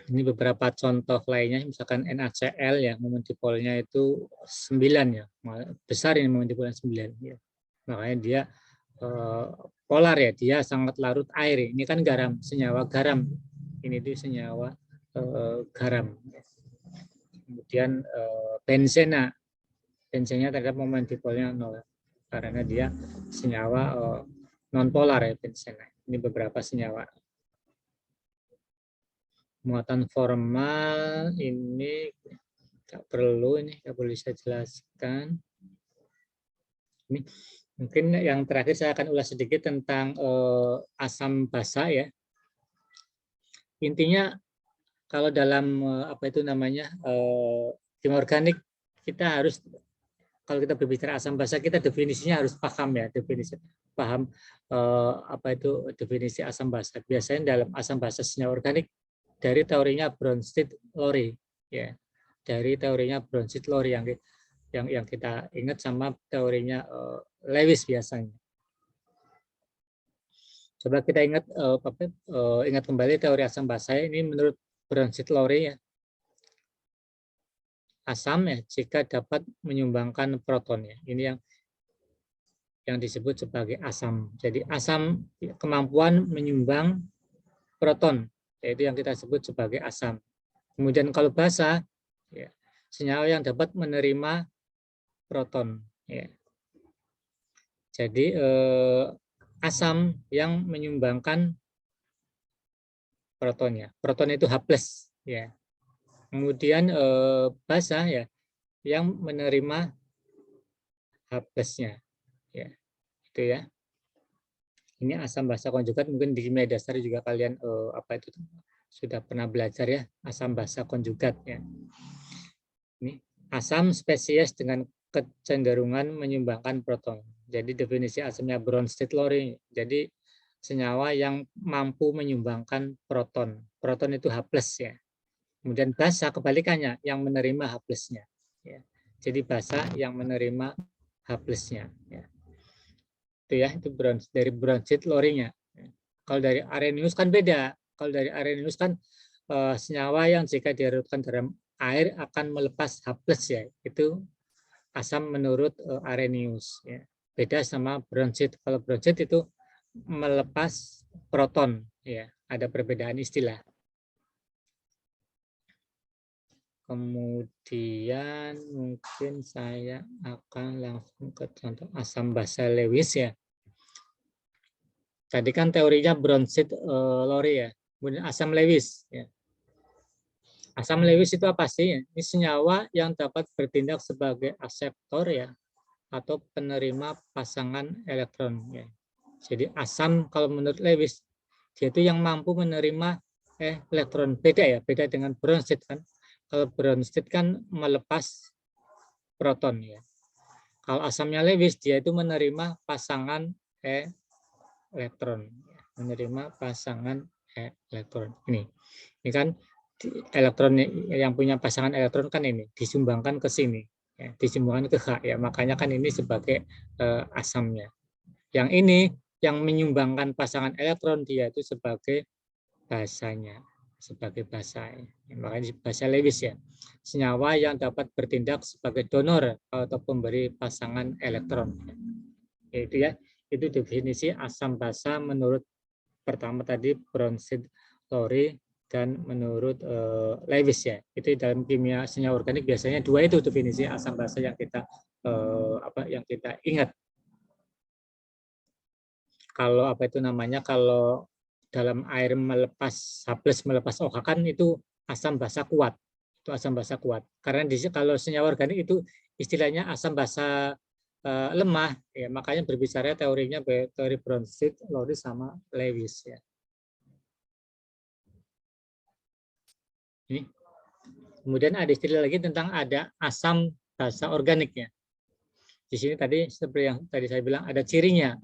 Ini beberapa contoh lainnya, misalkan NaCl ya, momen dipolnya itu 9 ya. Besar ini momen dipolnya 9 ya. Makanya dia polar ya, dia sangat larut air. Ini kan garam, senyawa garam. Ini tuh senyawa garam. Kemudian benzena. Benzennya terhadap momen dipolnya 0 karena dia senyawa non polar ya benzena. Ini beberapa senyawa. Muatan formal ini nggak perlu, ini nggak perlu saya jelaskan. Ini mungkin yang terakhir saya akan ulas sedikit tentang asam basa ya. intinya kalau dalam apa itu namanya kimia organik, kita harus, kalau kita berbicara asam basa, kita definisinya harus paham ya, paham apa itu definisi asam basa. Biasanya dalam asam basa senyawa organik dari teorinya Bronsted-Lowry ya, dari teorinya Bronsted-Lowry yang kita ingat sama teorinya Lewis biasanya. Coba kita ingat ingat kembali teori asam basa ini menurut Bronsted-Lowry ya. Asam ya jika dapat menyumbangkan proton ya. Ini yang disebut sebagai asam. Jadi asam kemampuan menyumbang proton, yaitu yang kita sebut sebagai asam. Kemudian kalau basa ya, senyawa yang dapat menerima proton ya. Jadi asam yang menyumbangkan protonnya. Proton itu H+ ya. Kemudian basa ya yang menerima H+-nya ya. Itu ya. Ini asam basa konjugat, mungkin di kimia dasar juga kalian apa itu sudah pernah belajar ya, asam basa konjugat ya. Ini asam spesies dengan kecenderungan menyumbangkan proton. Jadi definisi asamnya Bronsted-Lowry. Jadi senyawa yang mampu menyumbangkan proton. Proton itu H+ ya. Kemudian basa kebalikannya yang menerima H+-nya. Ya. Jadi basa yang menerima H+-nya. Ya. Itu ya, itu dari Bronsted-Lowry-nya. Ya. Kalau dari Arrhenius kan beda. Kalau dari Arrhenius kan senyawa yang jika dilarutkan dalam air akan melepas H+ ya. Itu asam menurut Arrhenius. Ya. Beda sama Bronsted. Kalau Bronsted itu melepas proton. Ya. Ada perbedaan istilah. Kemudian mungkin saya akan langsung ke contoh asam basa Lewis ya. Tadi kan teorinya Bronsted-Lowry ya. Kemudian asam Lewis ya. Asam Lewis itu apa sih? Ini senyawa yang dapat bertindak sebagai akseptor ya atau penerima pasangan elektron ya. Jadi asam kalau menurut Lewis dia itu yang mampu menerima elektron. Beda ya, beda dengan Bronsted kan. Kalau Bronsted kan melepas proton ya. Kalau asamnya Lewis dia itu menerima pasangan elektron, menerima pasangan elektron. Ini kan elektron yang punya pasangan elektron kan ini disumbangkan ke sini, ya, disumbangkan ke H ya. Makanya kan ini sebagai asamnya. Yang ini yang menyumbangkan pasangan elektron dia itu sebagai basanya. Sebagai basa, makanya basa Lewis ya, senyawa yang dapat bertindak sebagai donor atau pemberi pasangan elektron. Itu ya, itu definisi asam basa menurut pertama tadi Bronsted-Lowry dan menurut Lewis ya. Itu dalam kimia senyawa organik biasanya dua itu definisi asam basa yang kita yang kita ingat. Kalau apa itu namanya, kalau dalam air melepas H+ melepas OH kan itu asam basa kuat. Itu asam basa kuat. Karena kalau senyawa organik itu istilahnya asam basa lemah ya, makanya berbicara teorinya teori Bronsted-Lowry sama Lewis ya. Ini. Kemudian ada istilah lagi tentang ada asam basa organik ya. Di sini tadi seperti yang tadi saya bilang ada cirinya,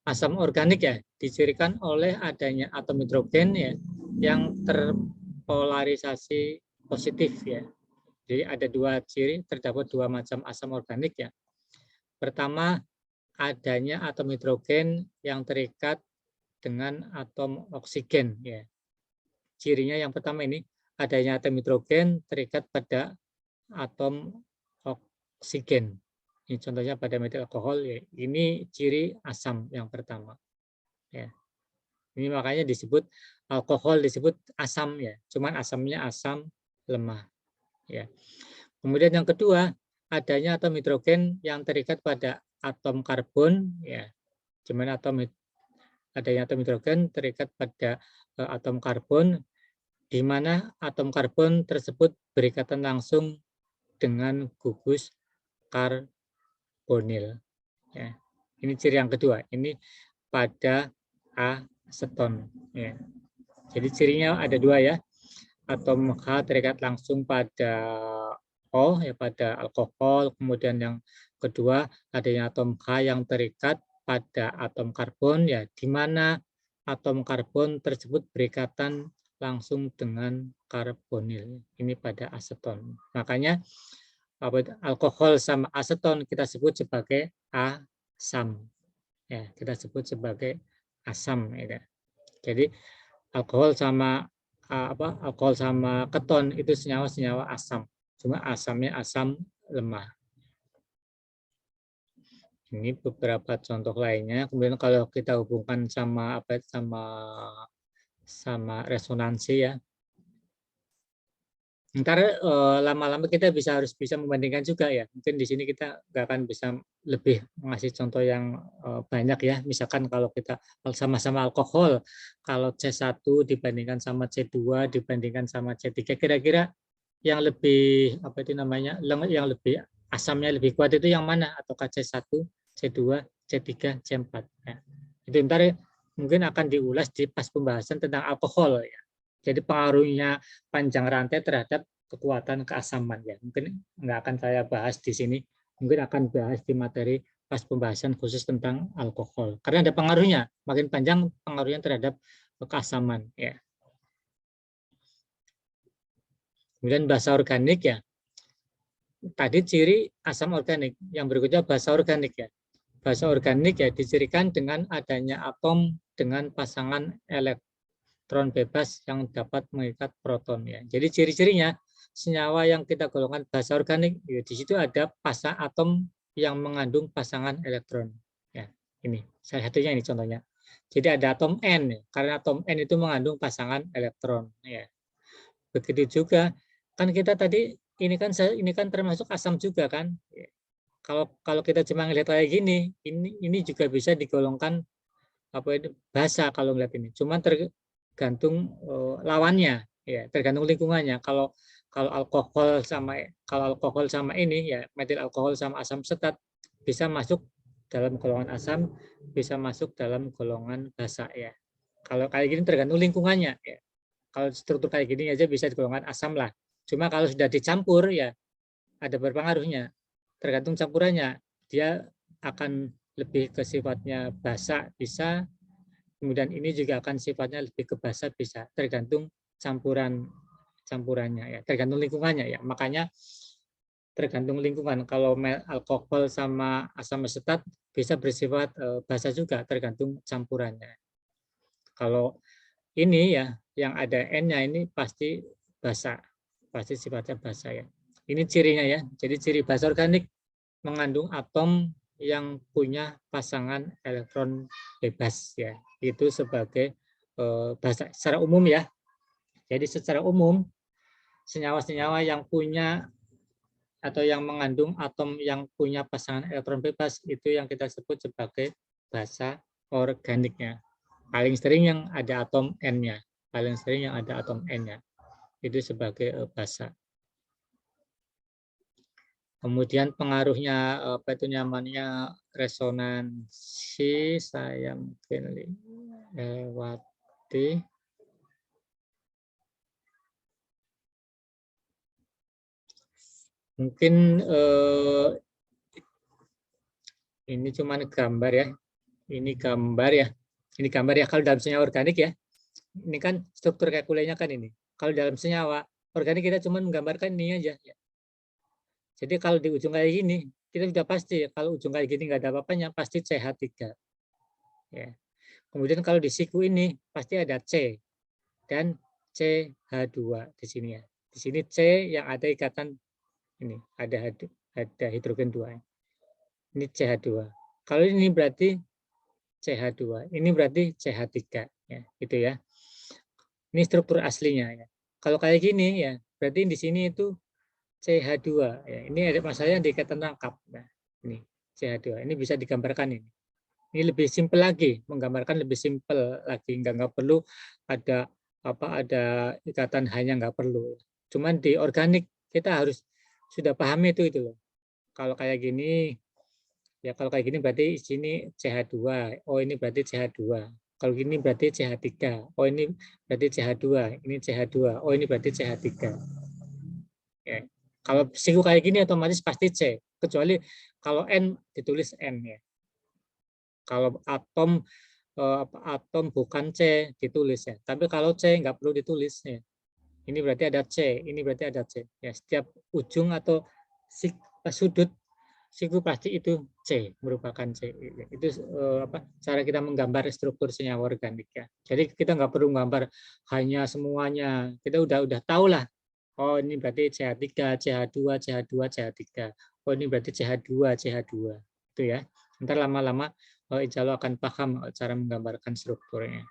Asam organik ya dicirikan oleh adanya atom hidrogen ya yang terpolarisasi positif ya. Jadi ada dua ciri, terdapat dua macam asam organik ya. Pertama, adanya atom hidrogen yang terikat dengan atom oksigen ya. Cirinya yang pertama ini adanya atom hidrogen terikat pada atom oksigen. Ini contohnya pada metil alkohol ya. Ini ciri asam yang pertama. Ya. Ini makanya disebut alkohol disebut asam ya. Cuman asamnya asam lemah. Ya. Kemudian yang kedua, adanya atom hidrogen yang terikat pada atom karbon ya. Cuman adanya atom hidrogen terikat pada atom karbon di mana atom karbon tersebut berikatan langsung dengan gugus karbonil. Ya. Ini ciri yang kedua. Ini pada aseton. Ya. Jadi cirinya ada dua ya. Atom H terikat langsung pada O, ya pada alkohol. Kemudian yang kedua adanya atom H yang terikat pada atom karbon, ya, di mana atom karbon tersebut berikatan langsung dengan karbonil. Ini pada aseton. Makanya alkohol sama aseton kita sebut sebagai asam. Ya, kita sebut sebagai asam. Ya. Jadi alkohol sama keton itu senyawa-senyawa asam. Cuma asamnya asam lemah. Ini beberapa contoh lainnya. Kemudian kalau kita hubungkan sama sama resonansi ya. Ntar lama-lama kita harus bisa membandingkan juga ya. Mungkin di sini kita nggak akan bisa lebih ngasih contoh yang banyak ya. Misalkan kalau kita sama-sama alkohol, kalau C1 dibandingkan sama C2 dibandingkan sama C3, kira-kira yang lebih yang lebih asamnya lebih kuat itu yang mana? Ataukah C1, C2, C3, C4? Nah, itu ntar mungkin akan diulas di pas pembahasan tentang alkohol ya. Jadi pengaruhnya panjang rantai terhadap kekuatan keasaman ya. Mungkin nggak akan saya bahas di sini. Mungkin akan bahas di materi pas pembahasan khusus tentang alkohol. Karena ada pengaruhnya. Makin panjang pengaruhnya terhadap keasaman ya. Kemudian basa organik ya. Tadi ciri asam organik. Yang berikutnya basa organik ya. Basa organik ya dicirikan dengan adanya atom dengan pasangan elektron bebas yang dapat mengikat proton ya. Jadi ciri-cirinya senyawa yang kita golongkan basa organik ya, di situ ada atom yang mengandung pasangan elektron ya. Ini salah satunya ini contohnya. Jadi ada atom N ya, karena atom N itu mengandung pasangan elektron ya. Begitu juga kan kita tadi ini kan termasuk asam juga kan. Kalau kita cuma ngelihat kayak gini, ini juga bisa digolongkan basa kalau ngelihat ini. Cuma tergantung lawannya, ya, tergantung lingkungannya. Kalau alkohol sama ini ya, metil alkohol sama asam setat bisa masuk dalam golongan asam, bisa masuk dalam golongan basa ya. Kalau kayak gini tergantung lingkungannya ya. Kalau struktur kayak gini aja bisa di golongan asam lah. Cuma kalau sudah dicampur ya ada berpengaruhnya. Tergantung campurannya, dia akan lebih ke sifatnya basa bisa, kemudian ini juga akan sifatnya lebih ke basa bisa, tergantung campurannya ya, tergantung lingkungannya ya. Makanya tergantung lingkungan. Kalau alkohol sama asam asetat bisa bersifat basa juga, tergantung campurannya. Kalau ini ya yang ada N-nya ini pasti basa, pasti sifatnya basa ya. Ini cirinya ya. Jadi ciri basa organik mengandung atom yang punya pasangan elektron bebas ya. Itu sebagai basa secara umum ya. Jadi secara umum senyawa-senyawa yang punya atau yang mengandung atom yang punya pasangan elektron bebas itu yang kita sebut sebagai basa organiknya. Paling sering yang ada atom N-nya. Paling sering yang ada atom N-nya. Itu sebagai basa. Kemudian pengaruhnya namanya resonansi, saya mungkin lewati. Mungkin ini cuma gambar ya. Ini gambar ya. Ini gambar ya kalau dalam senyawa organik ya. Ini kan struktur kalkulenya kan ini. Kalau dalam senyawa organik kita cuma menggambarkan ini aja ya. Jadi kalau di ujung kayak gini, kita sudah pasti kalau ujung kayak gini nggak ada apa-apanya, pasti CH3. Ya. Kemudian kalau di siku ini pasti ada C dan CH2 di sini ya. Di sini C yang ada ikatan ini, ada hidrogen 2. Ini CH2. Kalau ini berarti CH2, ini berarti CH3 ya, gitu ya. Ini struktur aslinya ya. Kalau kayak gini ya, berarti di sini itu CH2 ya. Ini ada masalahnya di ikatan rangkap. Nah, ini CH2. Ini bisa digambarkan ini. Ini lebih simpel lagi, menggambarkan lebih simpel lagi, nggak perlu ada ikatan hanya nggak perlu. Cuman di organik kita harus sudah pahami itu loh. Kalau kayak gini ya, kalau kayak gini berarti sini CH2. Oh, ini berarti CH2. Kalau gini berarti CH3. Oh, ini berarti CH2. Ini CH2. Oh, ini berarti CH3. Ya. Kalau siku kayak gini otomatis pasti C. Kecuali kalau N ditulis N ya. Kalau atom bukan C ditulis ya. Tapi kalau C nggak perlu ditulis ya. Ini berarti ada C, ini berarti ada C. Ya, setiap ujung atau sudut siku pasti itu C, merupakan C. Itu cara kita menggambar struktur senyawa organik ya. Jadi kita nggak perlu gambar hanya semuanya. Kita udah tahu lah. Oh, ini berarti CH3, CH2, CH2, CH3. Oh, ini berarti CH2, CH2. Itu ya. Ntar lama-lama insya Allah akan paham cara menggambarkan strukturnya.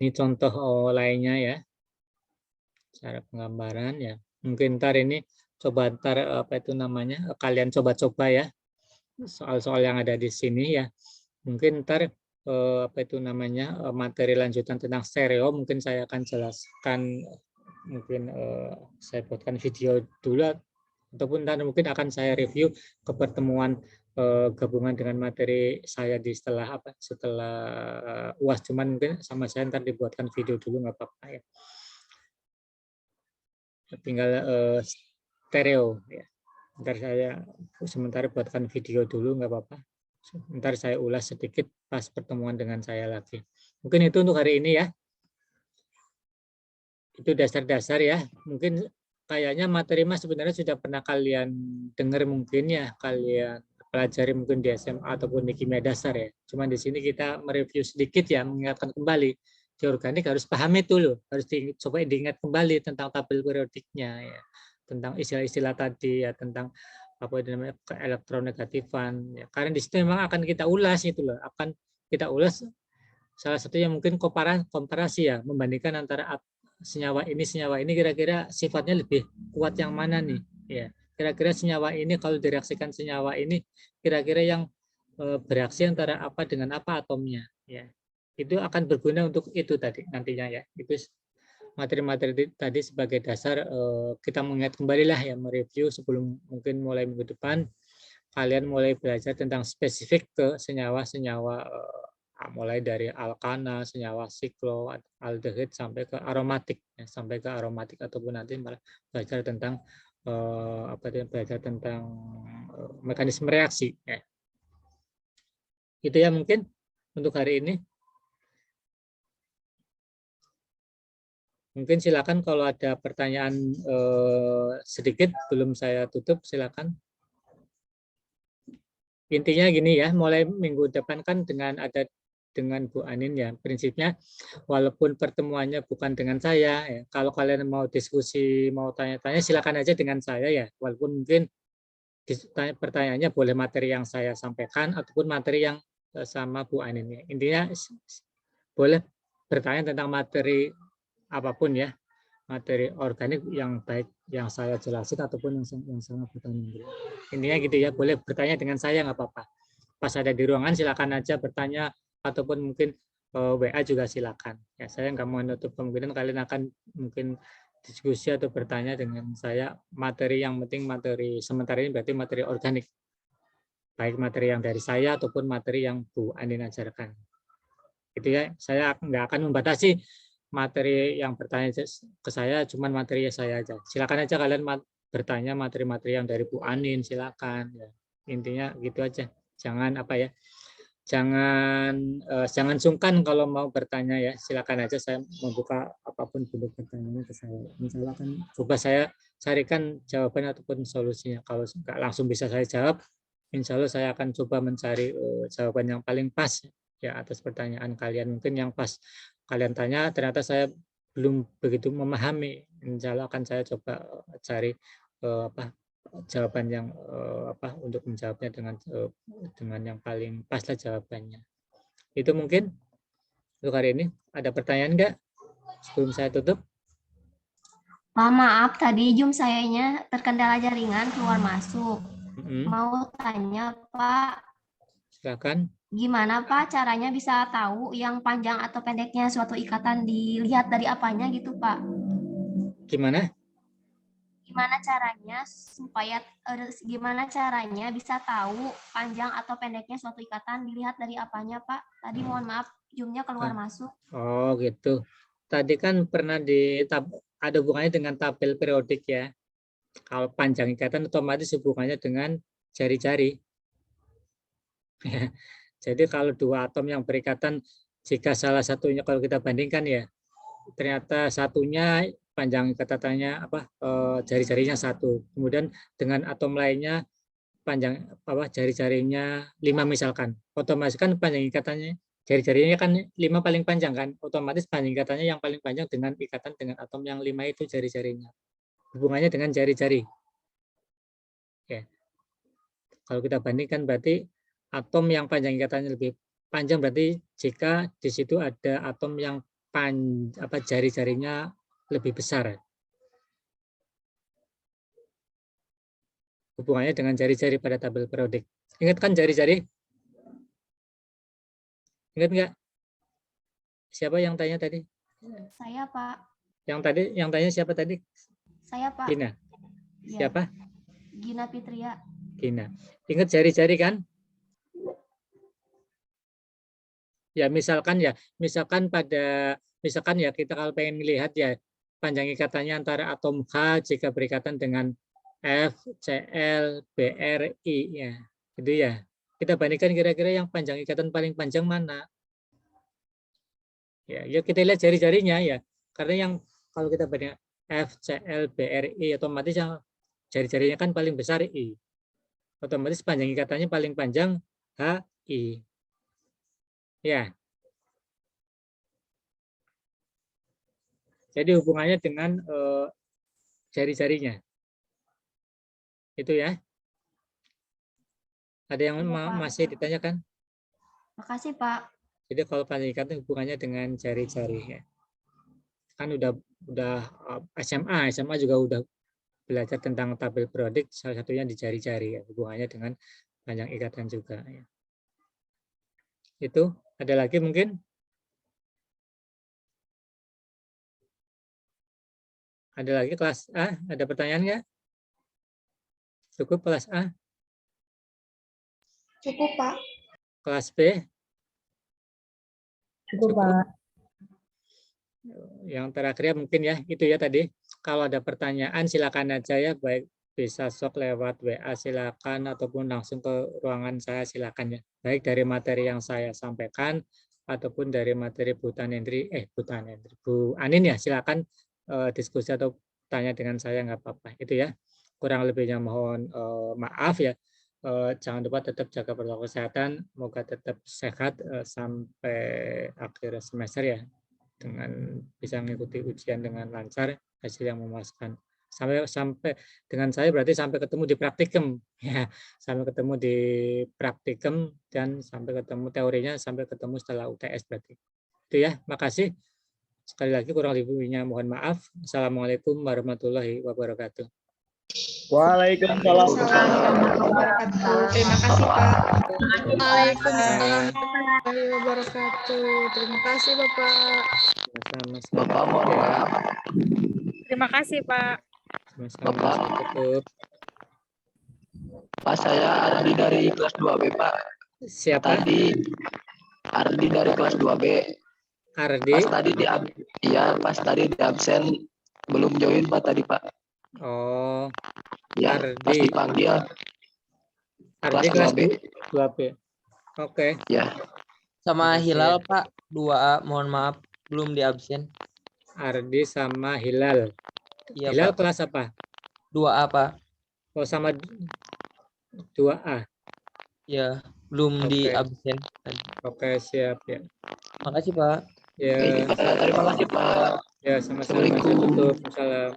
Ini contoh lainnya ya. Cara penggambaran ya. Mungkin ntar ini kalian coba-coba ya. Soal-soal yang ada di sini ya. Mungkin ntar materi lanjutan tentang stereo mungkin saya akan jelaskan, mungkin saya buatkan video dulu ataupun nanti mungkin akan saya review ke pertemuan gabungan dengan materi saya di setelah UAS, cuman mungkin sama saya ntar dibuatkan video dulu nggak apa-apa ya. Tinggal stereo ya. Ntar saya sementara buatkan video dulu nggak apa-apa. Ntar saya ulas sedikit pas pertemuan dengan saya lagi. Mungkin itu untuk hari ini ya. Itu dasar-dasar ya. Mungkin kayaknya materi Mas sebenarnya sudah pernah kalian dengar mungkin ya, kalian pelajari mungkin di SMA ataupun di kimia dasar ya. Cuman di sini kita mereview sedikit ya, mengingatkan kembali. Di organik harus pahami itu loh, harus coba diingat kembali tentang tabel periodiknya ya, tentang istilah-istilah tadi ya, tentang apa namanya elektronegatifan ya. Karena di situ memang akan kita ulas itu loh, akan kita ulas salah satunya mungkin komparasi ya, membandingkan antara senyawa ini kira-kira sifatnya lebih kuat yang mana nih ya. Kira-kira senyawa ini kalau direaksikan senyawa ini kira-kira yang bereaksi antara apa dengan apa atomnya ya. Itu akan berguna untuk itu tadi nantinya ya. Itu materi-materi tadi sebagai dasar kita mengingat kembali lah ya, mereview sebelum mungkin mulai minggu depan kalian mulai belajar tentang spesifik ke senyawa-senyawa mulai dari alkana, senyawa siklo, aldehid sampai ke aromatik ya, sampai ke aromatik ataupun nanti malah belajar tentang mekanisme reaksi ya. Itu ya mungkin untuk hari ini. Mungkin silakan kalau ada pertanyaan sedikit belum saya tutup, silakan. Intinya gini ya, mulai minggu depan kan dengan Bu Anin ya, prinsipnya walaupun pertemuannya bukan dengan saya ya, kalau kalian mau diskusi, mau tanya-tanya silakan aja dengan saya ya, walaupun mungkin pertanyaannya boleh materi yang saya sampaikan ataupun materi yang sama Bu Anin ya. Intinya boleh bertanya tentang materi apapun ya, materi organik yang baik yang saya jelasin ataupun yang sangat bertanya. Intinya gitu ya, boleh bertanya dengan saya nggak apa-apa. Pas ada di ruangan silakan aja bertanya ataupun mungkin WA juga silakan. Ya, saya nggak mau menutup kemungkinan kalian akan mungkin diskusi atau bertanya dengan saya. Materi yang penting materi sementara ini berarti materi organik. Baik materi yang dari saya ataupun materi yang Bu Anin ajarkan. Itu ya, saya nggak akan membatasi materi yang bertanya ke saya, cuman materi saya aja. Silakan aja kalian bertanya materi-materi yang dari Bu Anin, silakan. Ya. Intinya gitu aja. Jangan jangan sungkan kalau mau bertanya ya. Silakan aja, saya membuka apapun bentuk pertanyaannya ke saya. Insya Allah akan coba saya carikan jawaban ataupun solusinya. Kalau nggak langsung bisa saya jawab, insya Allah saya akan coba mencari jawaban yang paling pas ya atas pertanyaan kalian. Mungkin yang pas kalian tanya ternyata saya belum begitu memahami, insya Allah akan saya coba cari jawaban yang untuk menjawabnya dengan yang paling pas lah jawabannya. Itu mungkin untuk hari ini. Ada pertanyaan nggak sebelum saya tutup? Pak, maaf tadi Zoom sayanya terkendala jaringan keluar masuk. Mau tanya Pak. Silakan. Gimana Pak caranya bisa tahu yang panjang atau pendeknya suatu ikatan dilihat dari apanya gitu Pak? Gimana? gimana caranya bisa tahu panjang atau pendeknya suatu ikatan dilihat dari apanya, Pak? Tadi mohon maaf, zoom-nya keluar masuk. Oh gitu. Tadi kan pernah ada hubungannya dengan tabel periodik ya. Kalau panjang ikatan otomatis hubungannya dengan jari-jari. Jadi kalau dua atom yang berikatan, jika salah satunya kalau kita bandingkan ya, ternyata satunya panjang ikatannya jari-jarinya 1. Kemudian dengan atom lainnya panjang jari-jarinya 5 misalkan. Otomatis kan panjang ikatannya jari-jarinya kan 5 paling panjang kan. Otomatis panjang ikatannya yang paling panjang dengan ikatan dengan atom yang 5 itu jari-jarinya. Hubungannya dengan jari-jari. Ya. Kalau kita bandingkan berarti atom yang panjang ikatannya lebih panjang berarti jika di situ ada atom yang jari-jarinya lebih besar. Hubungannya dengan jari-jari pada tabel periodik. Ingat kan jari-jari? Ingat nggak? Siapa yang tanya tadi? Saya, Pak. Yang tanya siapa tadi? Saya, Pak. Gina. Ya. Siapa? Gina Fitria. Gina. Ingat jari-jari kan? Ya misalkan kita kalau pengen melihat ya panjang ikatannya antara atom H jika berikatan dengan F, Cl, Br, I ya. Itu ya. Kita bandingkan kira-kira yang panjang ikatan paling panjang mana? Ya, kita lihat jari-jarinya ya. Karena yang kalau kita bandingkan F, Cl, Br, I otomatis yang jari-jarinya kan paling besar I. Otomatis panjang ikatannya paling panjang H, I. Ya. Jadi hubungannya dengan jari-jarinya. Itu ya. Ada yang masih ditanyakan? Makasih, Pak. Jadi kalau panjang ikatan hubungannya dengan jari-jari ya. Kan udah SMA juga udah belajar tentang tabel periodik, salah satunya di jari-jari ya, hubungannya dengan panjang ikatan juga ya. Itu ada lagi mungkin? Ada lagi kelas A? Ada pertanyaan nggak? Cukup kelas A? Cukup, Pak. Kelas B? Cukup, Pak. Yang terakhir ya mungkin ya, itu ya tadi. Kalau ada pertanyaan silakan aja ya, baik bisa sok lewat WA silakan ataupun langsung ke ruangan saya silakan ya. Baik dari materi yang saya sampaikan ataupun dari materi Bu Anin ya, silakan diskusi atau tanya dengan saya nggak apa-apa. Itu ya. Kurang lebihnya mohon maaf ya. Jangan lupa tetap jaga protokol kesehatan, semoga tetap sehat sampai akhir semester ya, dengan bisa mengikuti ujian dengan lancar, hasil yang memuaskan. Sampai dengan saya berarti sampai ketemu di praktikum ya, sampai ketemu di praktikum dan sampai ketemu teorinya, sampai ketemu setelah UTS berarti. Itu ya, makasih. Sekali lagi kurang lebihnya mohon maaf. Assalamualaikum warahmatullahi wabarakatuh. Waalaikumsalam. Terima kasih, Pak. Waalaikumsalam warahmatullahi wabarakatuh. Terima kasih, Bapak. Sama-sama. Terima kasih, Pak. Sama-sama. Tutup. Pak, saya Ardi dari kelas 2B, Pak. Siapa? Tadi Ardi dari kelas 2B. Ardi. Pas tadi di absen belum join Pak tadi, Pak. Oh. Ya, Ardi. pas dipanggil. Ardi kelas 2B. Oke. Ya. Sama Hilal, Pak. 2A, mohon maaf belum di absen. Ardi sama Hilal. Iya, Hilal Pak. kelas apa? 2A, Pak. Oh, sama 2A. Ya, belum di absen. Oke, siap ya. Makasih, Pak. Ya. Terima kasih, Pak. Ya, sama-sama. Tutup. Salam.